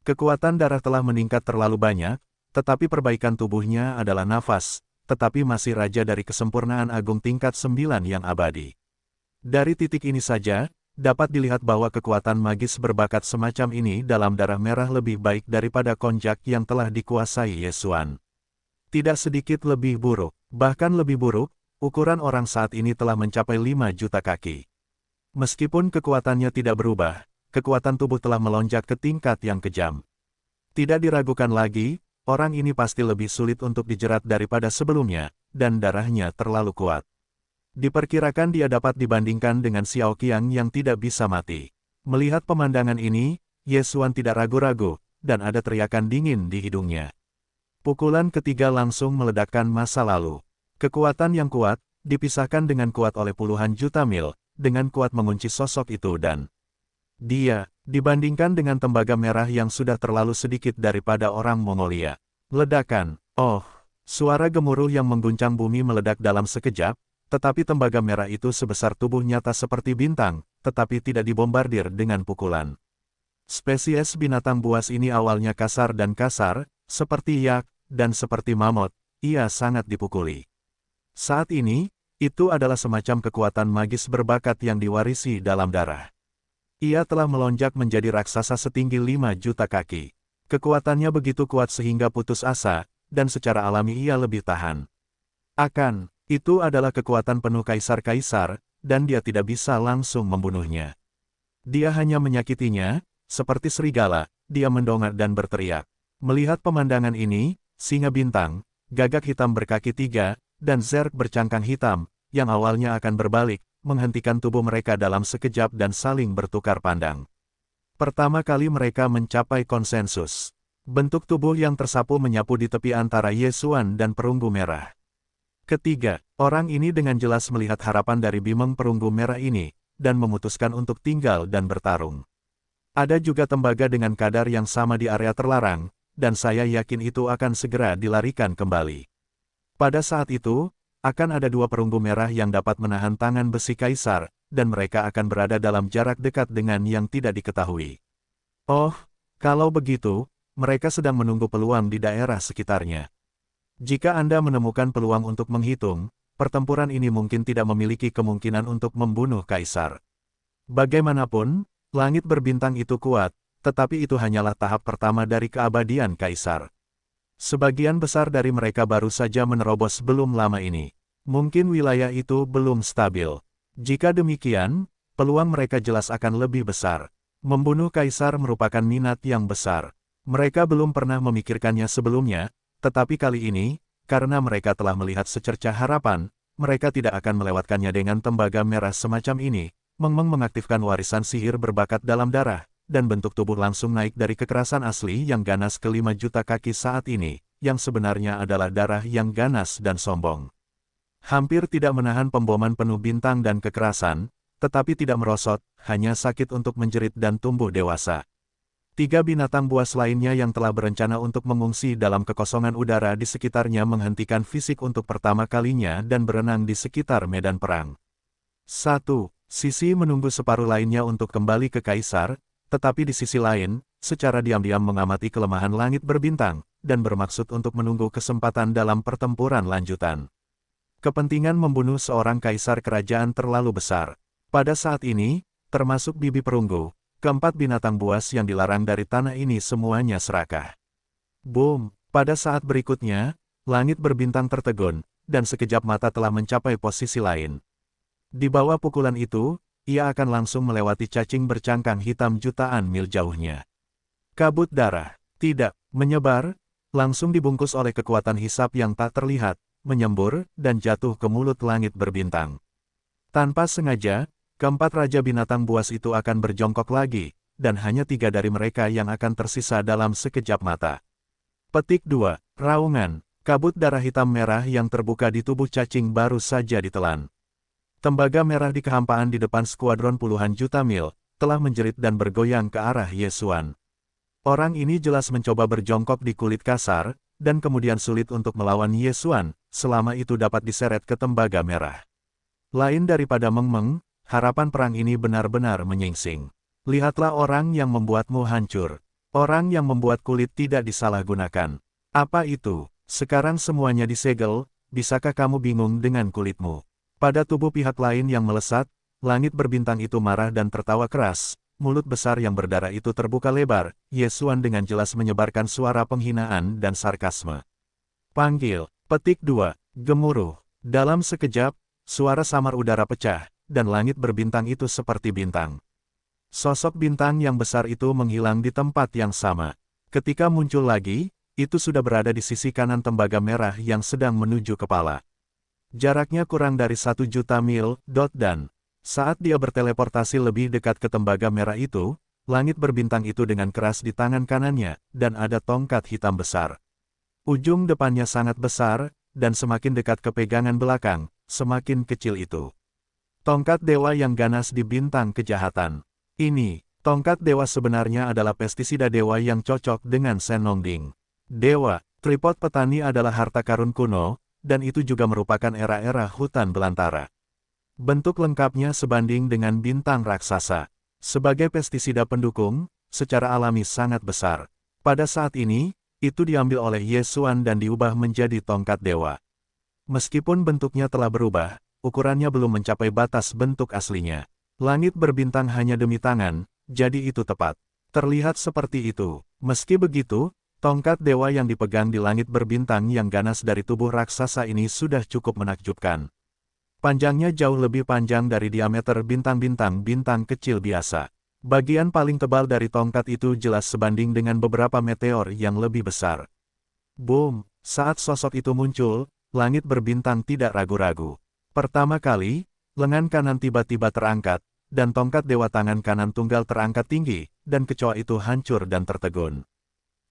Kekuatan darah telah meningkat terlalu banyak, tetapi perbaikan tubuhnya adalah nafas, tetapi masih raja dari kesempurnaan agung tingkat 9 yang abadi. Dari titik ini saja, dapat dilihat bahwa kekuatan magis berbakat semacam ini dalam darah merah lebih baik daripada Konjak yang telah dikuasai Yesuan. Tidak sedikit lebih buruk, bahkan lebih buruk, ukuran orang saat ini telah mencapai 5 juta kaki. Meskipun kekuatannya tidak berubah, kekuatan tubuh telah melonjak ke tingkat yang kejam. Tidak diragukan lagi, orang ini pasti lebih sulit untuk dijerat daripada sebelumnya, dan darahnya terlalu kuat. Diperkirakan dia dapat dibandingkan dengan Xiao Qiang yang tidak bisa mati. Melihat pemandangan ini, Yesuan tidak ragu-ragu, dan ada teriakan dingin di hidungnya. Pukulan ketiga langsung meledakkan masa lalu. Kekuatan yang kuat, dipisahkan dengan kuat oleh puluhan juta mil, dengan kuat mengunci sosok itu dan dia, dibandingkan dengan tembaga merah yang sudah terlalu sedikit daripada orang Mongolia. Ledakan, suara gemuruh yang mengguncang bumi meledak dalam sekejap, tetapi tembaga merah itu sebesar tubuh nyata seperti bintang, tetapi tidak dibombardir dengan pukulan. Spesies binatang buas ini awalnya kasar, seperti yak, dan seperti mamut, ia sangat dipukuli. Saat ini, itu adalah semacam kekuatan magis berbakat yang diwarisi dalam darah. Ia telah melonjak menjadi raksasa setinggi 5 juta kaki. Kekuatannya begitu kuat sehingga putus asa, dan secara alami ia lebih tahan. Itu adalah kekuatan penuh kaisar-kaisar, dan dia tidak bisa langsung membunuhnya. Dia hanya menyakitinya, seperti serigala, dia mendongak dan berteriak. Melihat pemandangan ini, Singa Bintang, Gagak Hitam Berkaki 3, dan Zerg Bercangkang Hitam, yang awalnya akan berbalik, menghentikan tubuh mereka dalam sekejap dan saling bertukar pandang. Pertama kali mereka mencapai konsensus. Bentuk tubuh yang tersapu menyapu di tepi antara Yesuan dan Perunggu Merah. Ketiga, orang ini dengan jelas melihat harapan dari Bimeng Perunggu Merah ini, dan memutuskan untuk tinggal dan bertarung. Ada juga tembaga dengan kadar yang sama di area terlarang, dan saya yakin itu akan segera dilarikan kembali. Pada saat itu, akan ada 2 perunggu merah yang dapat menahan tangan besi kaisar, dan mereka akan berada dalam jarak dekat dengan yang tidak diketahui. Kalau begitu, mereka sedang menunggu peluang di daerah sekitarnya. Jika Anda menemukan peluang untuk menghitung, pertempuran ini mungkin tidak memiliki kemungkinan untuk membunuh kaisar. Bagaimanapun, langit berbintang itu kuat, tetapi itu hanyalah tahap pertama dari keabadian kaisar. Sebagian besar dari mereka baru saja menerobos belum lama ini. Mungkin wilayah itu belum stabil. Jika demikian, peluang mereka jelas akan lebih besar. Membunuh kaisar merupakan minat yang besar. Mereka belum pernah memikirkannya sebelumnya, tetapi kali ini, karena mereka telah melihat secercah harapan, mereka tidak akan melewatkannya dengan tembaga merah semacam ini. Meng Meng mengaktifkan warisan sihir berbakat dalam darah, dan bentuk tubuh langsung naik dari kekerasan asli yang ganas ke 5 juta kaki saat ini, yang sebenarnya adalah darah yang ganas dan sombong. Hampir tidak menahan pemboman penuh bintang dan kekerasan, tetapi tidak merosot, hanya sakit untuk menjerit dan tumbuh dewasa. 3 binatang buas lainnya yang telah berencana untuk mengungsi dalam kekosongan udara di sekitarnya menghentikan fisik untuk pertama kalinya dan berenang di sekitar medan perang. 1. Sisi menunggu separuh lainnya untuk kembali ke Kaisar, tetapi di sisi lain, secara diam-diam mengamati kelemahan langit berbintang, dan bermaksud untuk menunggu kesempatan dalam pertempuran lanjutan. Kepentingan membunuh seorang kaisar kerajaan terlalu besar. Pada saat ini, termasuk bibi perunggu, keempat binatang buas yang dilarang dari tanah ini semuanya serakah. Boom! Pada saat berikutnya, langit berbintang tertegun, dan sekejap mata telah mencapai posisi lain. Di bawah pukulan itu, ia akan langsung melewati cacing bercangkang hitam jutaan mil jauhnya. Kabut darah, tidak, menyebar, langsung dibungkus oleh kekuatan hisap yang tak terlihat, menyembur, dan jatuh ke mulut langit berbintang. Tanpa sengaja, keempat raja binatang buas itu akan berjongkok lagi, dan hanya 3 dari mereka yang akan tersisa dalam sekejap mata. Petik 2. Raungan, kabut darah hitam merah yang terbuka di tubuh cacing baru saja ditelan. Tembaga merah di kehampaan di depan skuadron puluhan juta mil, telah menjerit dan bergoyang ke arah Yesuan. Orang ini jelas mencoba berjongkok di kulit kasar, dan kemudian sulit untuk melawan Yesuan, selama itu dapat diseret ke tembaga merah. Lain daripada Meng Meng, harapan perang ini benar-benar menyingsing. Lihatlah orang yang membuatmu hancur. Orang yang membuat kulit tidak disalahgunakan. Apa itu? Sekarang semuanya disegel, bisakah kamu bingung dengan kulitmu? Pada tubuh pihak lain yang melesat, langit berbintang itu marah dan tertawa keras, mulut besar yang berdarah itu terbuka lebar, Yesuan dengan jelas menyebarkan suara penghinaan dan sarkasme. Panggil, petik 2, gemuruh. Dalam sekejap, suara samar udara pecah, dan langit berbintang itu seperti bintang. Sosok bintang yang besar itu menghilang di tempat yang sama. Ketika muncul lagi, itu sudah berada di sisi kanan tembaga merah yang sedang menuju kepala. Jaraknya kurang dari 1 juta mil, dan saat dia berteleportasi lebih dekat ke tembaga merah itu, langit berbintang itu dengan keras di tangan kanannya, dan ada tongkat hitam besar. Ujung depannya sangat besar, dan semakin dekat ke pegangan belakang, semakin kecil itu. Tongkat dewa yang ganas di bintang kejahatan. Ini, tongkat dewa sebenarnya adalah pestisida dewa yang cocok dengan Senongding. Dewa, tripod petani adalah harta karun kuno, dan itu juga merupakan era-era hutan belantara. Bentuk lengkapnya sebanding dengan bintang raksasa. Sebagai pestisida pendukung, secara alami sangat besar. Pada saat ini, itu diambil oleh Yesuan dan diubah menjadi tongkat dewa. Meskipun bentuknya telah berubah, ukurannya belum mencapai batas bentuk aslinya. Langit berbintang hanya demi tangan, jadi itu tepat. Terlihat seperti itu. Meski begitu, tongkat dewa yang dipegang di langit berbintang yang ganas dari tubuh raksasa ini sudah cukup menakjubkan. Panjangnya jauh lebih panjang dari diameter bintang-bintang bintang kecil biasa. Bagian paling tebal dari tongkat itu jelas sebanding dengan beberapa meteor yang lebih besar. Boom! Saat sosok itu muncul, langit berbintang tidak ragu-ragu. Pertama kali, lengan kanan tiba-tiba terangkat, dan tongkat dewa tangan kanan tunggal terangkat tinggi, dan kecoa itu hancur dan tertegun.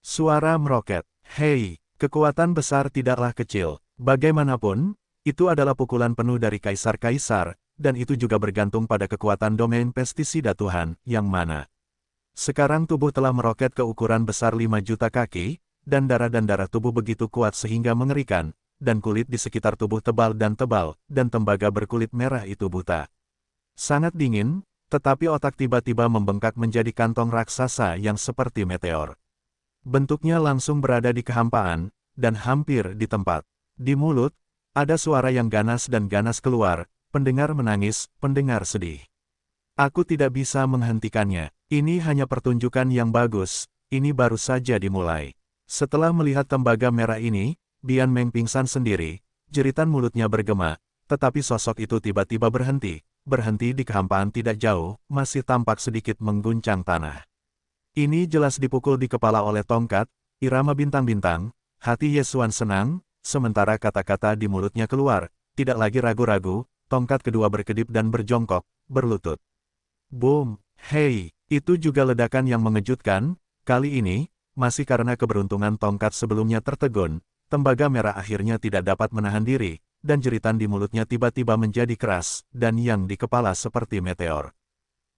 Suara meroket. Hei, kekuatan besar tidaklah kecil. Bagaimanapun, itu adalah pukulan penuh dari kaisar-kaisar, dan itu juga bergantung pada kekuatan domain pestisida Tuhan, yang mana. Sekarang tubuh telah meroket ke ukuran besar 5 juta kaki, dan darah tubuh begitu kuat sehingga mengerikan, dan kulit di sekitar tubuh tebal, dan tembaga berkulit merah itu buta. Sangat dingin, tetapi otak tiba-tiba membengkak menjadi kantong raksasa yang seperti meteor. Bentuknya langsung berada di kehampaan, dan hampir di tempat. Di mulut, ada suara yang ganas dan ganas keluar, pendengar menangis, pendengar sedih. Aku tidak bisa menghentikannya, ini hanya pertunjukan yang bagus, ini baru saja dimulai. Setelah melihat tembaga merah ini, Bian Meng pingsan sendiri, jeritan mulutnya bergema, tetapi sosok itu tiba-tiba berhenti di kehampaan tidak jauh, masih tampak sedikit mengguncang tanah. Ini jelas dipukul di kepala oleh tongkat, irama bintang-bintang, hati Ye Xuan senang, sementara kata-kata di mulutnya keluar, tidak lagi ragu-ragu, tongkat kedua berkedip dan berjongkok, berlutut. Boom! Hei, itu juga ledakan yang mengejutkan, kali ini, masih karena keberuntungan tongkat sebelumnya tertegun, tembaga merah akhirnya tidak dapat menahan diri, dan jeritan di mulutnya tiba-tiba menjadi keras, dan yang di kepala seperti meteor.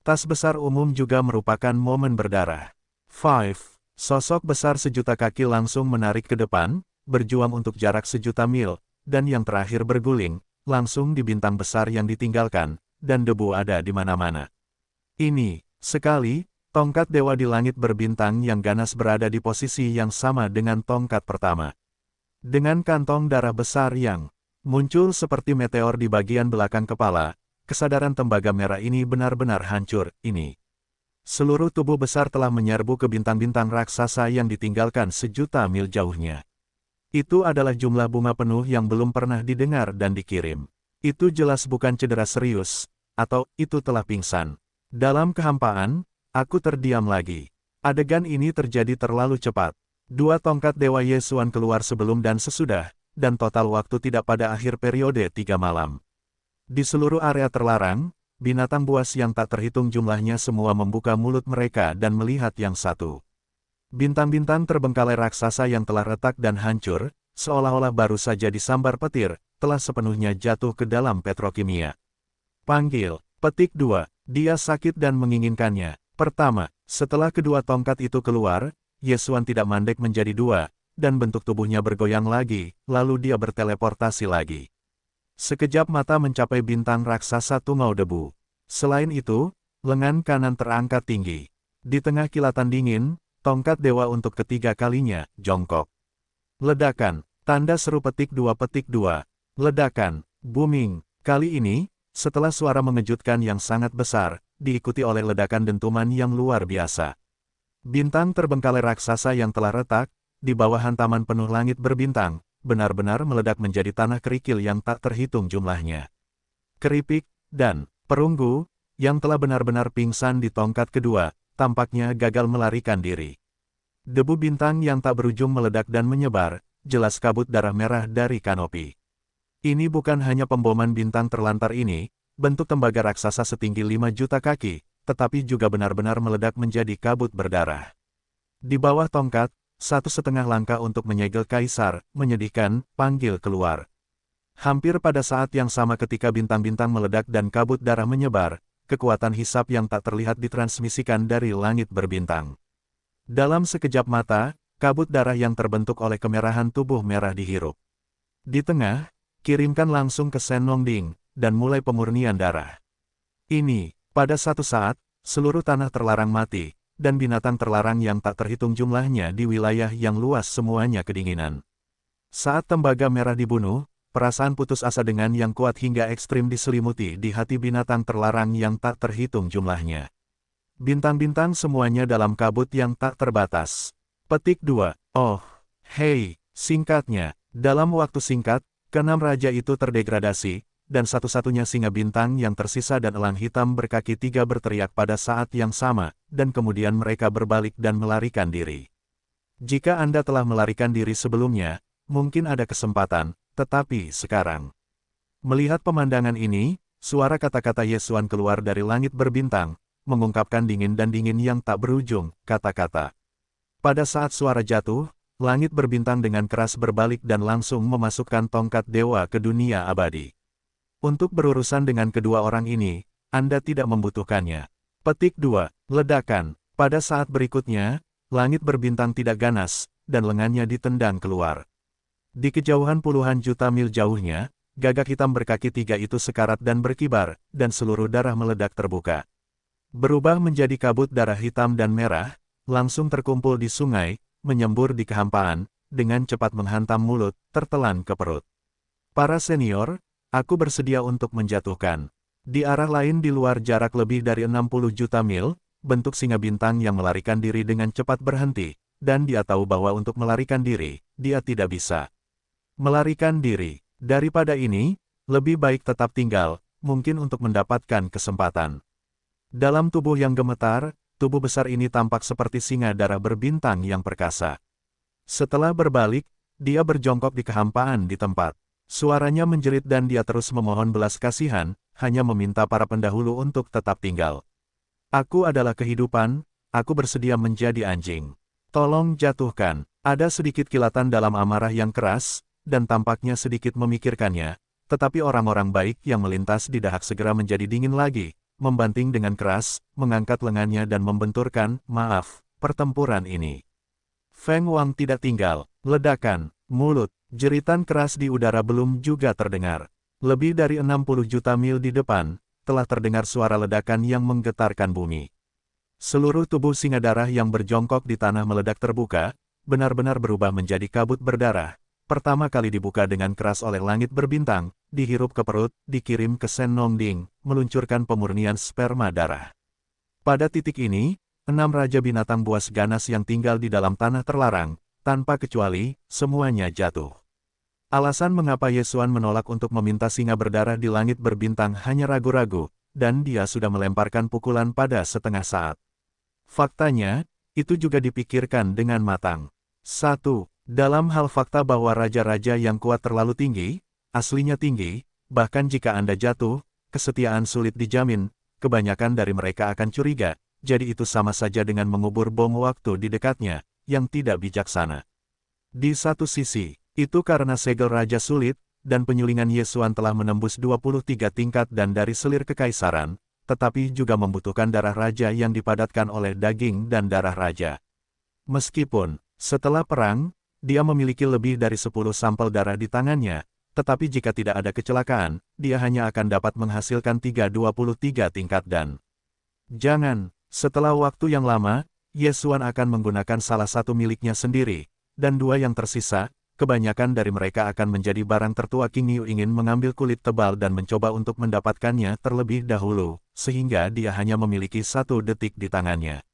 Tas besar umum juga merupakan momen berdarah. 5. Sosok besar sejuta kaki langsung menarik ke depan, berjuang untuk jarak sejuta mil, dan yang terakhir berguling, langsung di bintang besar yang ditinggalkan, dan debu ada di mana-mana. Ini, sekali, tongkat dewa di langit berbintang yang ganas berada di posisi yang sama dengan tongkat pertama. Dengan kantong darah besar yang muncul seperti meteor di bagian belakang kepala, kesadaran tembaga merah ini benar-benar hancur. Ini. Seluruh tubuh besar telah menyerbu ke bintang-bintang raksasa yang ditinggalkan sejuta mil jauhnya. Itu adalah jumlah bunga penuh yang belum pernah didengar dan dikirim. Itu jelas bukan cedera serius, atau itu telah pingsan. Dalam kehampaan, aku terdiam lagi. Adegan ini terjadi terlalu cepat. Dua tongkat Dewa Ye Xuan keluar sebelum dan sesudah, dan total waktu tidak pada akhir periode 3 malam. Di seluruh area terlarang, binatang buas yang tak terhitung jumlahnya semua membuka mulut mereka dan melihat yang satu. Bintang-bintang terbengkalai raksasa yang telah retak dan hancur, seolah-olah baru saja disambar petir, telah sepenuhnya jatuh ke dalam petrokimia. Panggil, petik 2, dia sakit dan menginginkannya. Pertama, setelah kedua tongkat itu keluar, Ye Xuan tidak mandek menjadi dua, dan bentuk tubuhnya bergoyang lagi, lalu dia berteleportasi lagi. Sekejap mata mencapai bintang raksasa tungau debu. Selain itu, lengan kanan terangkat tinggi. Di tengah kilatan dingin, tongkat dewa untuk ketiga kalinya, jongkok. Ledakan, tanda seru petik 2 petik 2. Ledakan, booming. Kali ini, setelah suara mengejutkan yang sangat besar, diikuti oleh ledakan dentuman yang luar biasa. Bintang terbengkalai raksasa yang telah retak, di bawah hantaman penuh langit berbintang, benar-benar meledak menjadi tanah kerikil yang tak terhitung jumlahnya. Keripik, dan perunggu, yang telah benar-benar pingsan di tongkat kedua, tampaknya gagal melarikan diri. Debu bintang yang tak berujung meledak dan menyebar, jelas kabut darah merah dari kanopi. Ini bukan hanya pemboman bintang terlantar ini, bentuk tembaga raksasa setinggi 5 juta kaki, tetapi juga benar-benar meledak menjadi kabut berdarah. Di bawah tongkat, 1,5 langkah untuk menyegel kaisar, menyedihkan, panggil keluar. Hampir pada saat yang sama ketika bintang-bintang meledak dan kabut darah menyebar, kekuatan hisap yang tak terlihat ditransmisikan dari langit berbintang. Dalam sekejap mata, kabut darah yang terbentuk oleh kemerahan tubuh merah dihirup. Di tengah, kirimkan langsung ke Sen Nongding, dan mulai pemurnian darah. Ini, pada satu saat, seluruh tanah terlarang mati, dan binatang terlarang yang tak terhitung jumlahnya di wilayah yang luas semuanya kedinginan. Saat tembaga merah dibunuh, perasaan putus asa dengan yang kuat hingga ekstrim diselimuti di hati binatang terlarang yang tak terhitung jumlahnya. Bintang-bintang semuanya dalam kabut yang tak terbatas. Petik 2. Oh, hei, singkatnya, dalam waktu singkat, keenam raja itu terdegradasi, dan satu-satunya singa bintang yang tersisa dan elang hitam berkaki 3 berteriak pada saat yang sama, dan kemudian mereka berbalik dan melarikan diri. Jika Anda telah melarikan diri sebelumnya, mungkin ada kesempatan, tetapi sekarang. Melihat pemandangan ini, suara kata-kata Ye Xuan keluar dari langit berbintang, mengungkapkan dingin dan dingin yang tak berujung, kata-kata. Pada saat suara jatuh, langit berbintang dengan keras berbalik dan langsung memasukkan tongkat dewa ke dunia abadi. Untuk berurusan dengan kedua orang ini, Anda tidak membutuhkannya. Petik 2. Ledakan. Pada saat berikutnya, langit berbintang tidak ganas, dan lengannya ditendang keluar. Di kejauhan puluhan juta mil jauhnya, gagak hitam berkaki 3 itu sekarat dan berkibar, dan seluruh darah meledak terbuka. Berubah menjadi kabut darah hitam dan merah, langsung terkumpul di sungai, menyembur di kehampaan, dengan cepat menghantam mulut, tertelan ke perut. Para senior, aku bersedia untuk menjatuhkan. Di arah lain di luar jarak lebih dari 60 juta mil, bentuk singa bintang yang melarikan diri dengan cepat berhenti, dan dia tahu bahwa untuk melarikan diri, dia tidak bisa melarikan diri. Daripada ini, lebih baik tetap tinggal, mungkin untuk mendapatkan kesempatan. Dalam tubuh yang gemetar, tubuh besar ini tampak seperti singa darah berbintang yang perkasa. Setelah berbalik, dia berjongkok di kehampaan di tempat. Suaranya menjerit dan dia terus memohon belas kasihan, hanya meminta para pendahulu untuk tetap tinggal. Aku adalah kehidupan, aku bersedia menjadi anjing. Tolong jatuhkan. Ada sedikit kilatan dalam amarah yang keras, dan tampaknya sedikit memikirkannya, tetapi orang-orang baik yang melintas di dahak segera menjadi dingin lagi, membanting dengan keras, mengangkat lengannya dan membenturkan, maaf, pertempuran ini. Feng Wang tidak tinggal. Ledakan, mulut, jeritan keras di udara belum juga terdengar. Lebih dari 60 juta mil di depan, telah terdengar suara ledakan yang menggetarkan bumi. Seluruh tubuh singa darah yang berjongkok di tanah meledak terbuka, benar-benar berubah menjadi kabut berdarah. Pertama kali dibuka dengan keras oleh langit berbintang, dihirup ke perut, dikirim ke Sen Nongding, meluncurkan pemurnian sperma darah. Pada titik ini, 6 raja binatang buas ganas yang tinggal di dalam tanah terlarang, tanpa kecuali, semuanya jatuh. Alasan mengapa Yesuan menolak untuk meminta singa berdarah di langit berbintang hanya ragu-ragu, dan dia sudah melemparkan pukulan pada setengah saat. Faktanya, itu juga dipikirkan dengan matang. 1. Dalam hal fakta bahwa raja-raja yang kuat terlalu tinggi, aslinya tinggi, bahkan jika Anda jatuh, kesetiaan sulit dijamin, kebanyakan dari mereka akan curiga, jadi itu sama saja dengan mengubur bom waktu di dekatnya, yang tidak bijaksana. Di satu sisi, itu karena segel raja sulit, dan penyulingan Yesuan telah menembus 23 tingkat dan dari selir kekaisaran, tetapi juga membutuhkan darah raja yang dipadatkan oleh daging dan darah raja. Meskipun, setelah perang, dia memiliki lebih dari 10 sampel darah di tangannya, tetapi jika tidak ada kecelakaan, dia hanya akan dapat menghasilkan 23 tingkat dan. Jangan, setelah waktu yang lama, Yesuan akan menggunakan salah satu miliknya sendiri, dan 2 yang tersisa, kebanyakan dari mereka akan menjadi barang tertua. King Yu ingin mengambil kulit tebal dan mencoba untuk mendapatkannya terlebih dahulu, sehingga dia hanya memiliki 1 detik di tangannya.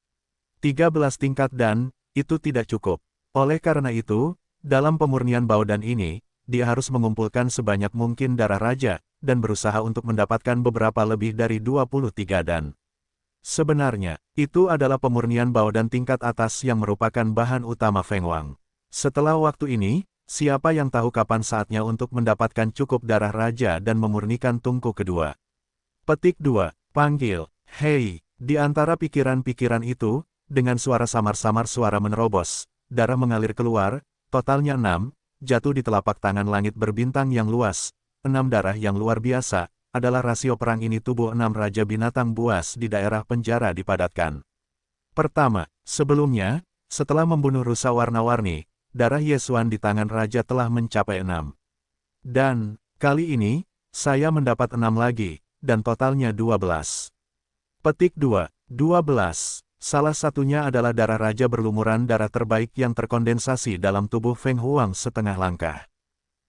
13 tingkat dan, itu tidak cukup. Oleh karena itu, dalam pemurnian Baodan ini, dia harus mengumpulkan sebanyak mungkin darah raja, dan berusaha untuk mendapatkan beberapa lebih dari 23 dan. Sebenarnya, itu adalah pemurnian Baodan tingkat atas yang merupakan bahan utama Feng Wang. Setelah waktu ini, siapa yang tahu kapan saatnya untuk mendapatkan cukup darah raja dan memurnikan tungku kedua. Petik 2. Panggil, hei, di antara pikiran-pikiran itu, dengan suara samar-samar suara menerobos, darah mengalir keluar, totalnya 6, jatuh di telapak tangan langit berbintang yang luas, 6 darah yang luar biasa, adalah rasio perang ini tubuh 6 raja binatang buas di daerah penjara dipadatkan. Pertama, sebelumnya, setelah membunuh rusa warna-warni, darah Yesuan di tangan raja telah mencapai 6. Dan, kali ini, saya mendapat 6 lagi, dan totalnya 12. Petik 2. 12. Salah satunya adalah darah raja berlumuran darah terbaik yang terkondensasi dalam tubuh Feng Huang setengah langkah.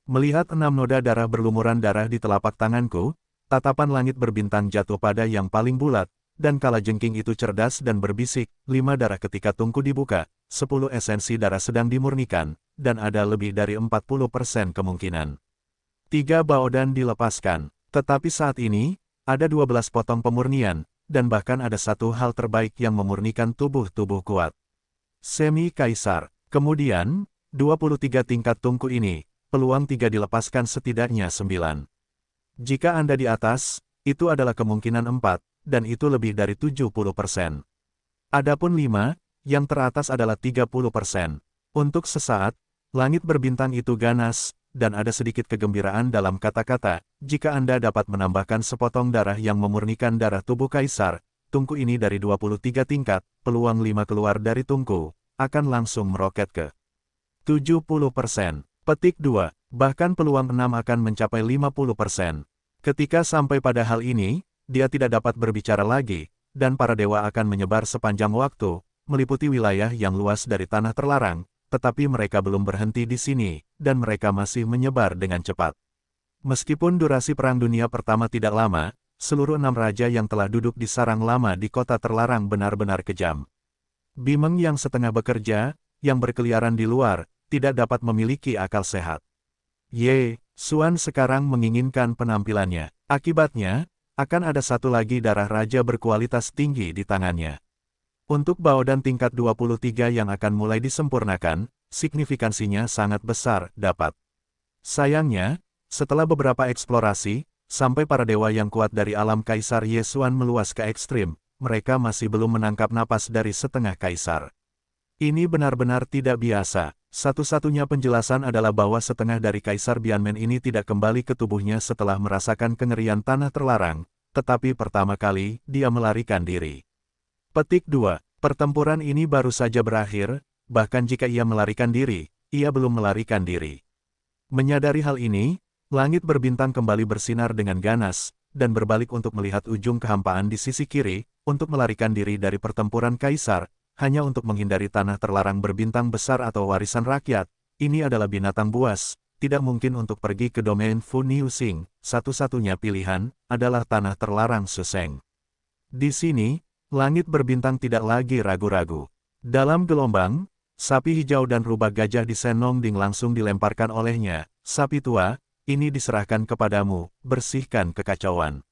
Melihat 6 noda darah berlumuran darah di telapak tanganku, tatapan langit berbintang jatuh pada yang paling bulat, dan kalajengking itu cerdas dan berbisik, 5 darah ketika tungku dibuka, 10 esensi darah sedang dimurnikan, dan ada lebih dari 40% kemungkinan 3 Baodan dilepaskan. Tetapi saat ini, ada 12 potong pemurnian, dan bahkan ada satu hal terbaik yang memurnikan tubuh-tubuh kuat. Semi Kaisar. Kemudian, 23 tingkat tungku ini, peluang 3 dilepaskan setidaknya 9. Jika Anda di atas, itu adalah kemungkinan 4, dan itu lebih dari 70%. Adapun 5, yang teratas adalah 30%. Untuk sesaat, langit berbintang itu ganas, dan ada sedikit kegembiraan dalam kata-kata, jika Anda dapat menambahkan sepotong darah yang memurnikan darah tubuh Kaisar, tungku ini dari 23 tingkat, peluang 5 keluar dari tungku, akan langsung meroket ke 70%. Petik 2. Bahkan peluang 6 akan mencapai 50%. Ketika sampai pada hal ini, dia tidak dapat berbicara lagi, dan para dewa akan menyebar sepanjang waktu, meliputi wilayah yang luas dari tanah terlarang, tetapi mereka belum berhenti di sini, dan mereka masih menyebar dengan cepat. Meskipun durasi Perang Dunia Pertama tidak lama, seluruh 6 raja yang telah duduk di sarang lama di kota terlarang benar-benar kejam. Bimeng yang setengah bekerja, yang berkeliaran di luar, tidak dapat memiliki akal sehat. Ye Xuan sekarang menginginkan penampilannya. Akibatnya, akan ada satu lagi darah raja berkualitas tinggi di tangannya. Untuk Baodan tingkat 23 yang akan mulai disempurnakan, signifikansinya sangat besar, dapat. Sayangnya, setelah beberapa eksplorasi, sampai para dewa yang kuat dari alam Kaisar Ye Xuan meluas ke ekstrim, mereka masih belum menangkap napas dari setengah kaisar. Ini benar-benar tidak biasa. Satu-satunya penjelasan adalah bahwa setengah dari Kaisar Bianmen ini tidak kembali ke tubuhnya setelah merasakan kengerian tanah terlarang, tetapi pertama kali, dia melarikan diri. Petik 2. Pertempuran ini baru saja berakhir, bahkan jika ia melarikan diri, ia belum melarikan diri. Menyadari hal ini, langit berbintang kembali bersinar dengan ganas, dan berbalik untuk melihat ujung kehampaan di sisi kiri, untuk melarikan diri dari pertempuran Kaisar, hanya untuk menghindari tanah terlarang berbintang besar atau warisan rakyat. Ini adalah binatang buas, tidak mungkin untuk pergi ke domain Fu Niuxing, satu-satunya pilihan, adalah tanah terlarang Suseng. Di sini, langit berbintang tidak lagi ragu-ragu. Dalam gelombang, sapi hijau dan rubah gajah di Senong Ding langsung dilemparkan olehnya. Sapi tua, ini diserahkan kepadamu, bersihkan kekacauan.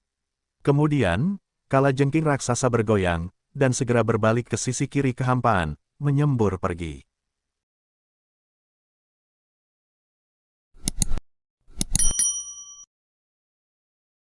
Kemudian, kalajengking raksasa bergoyang, dan segera berbalik ke sisi kiri kehampaan, menyembur pergi.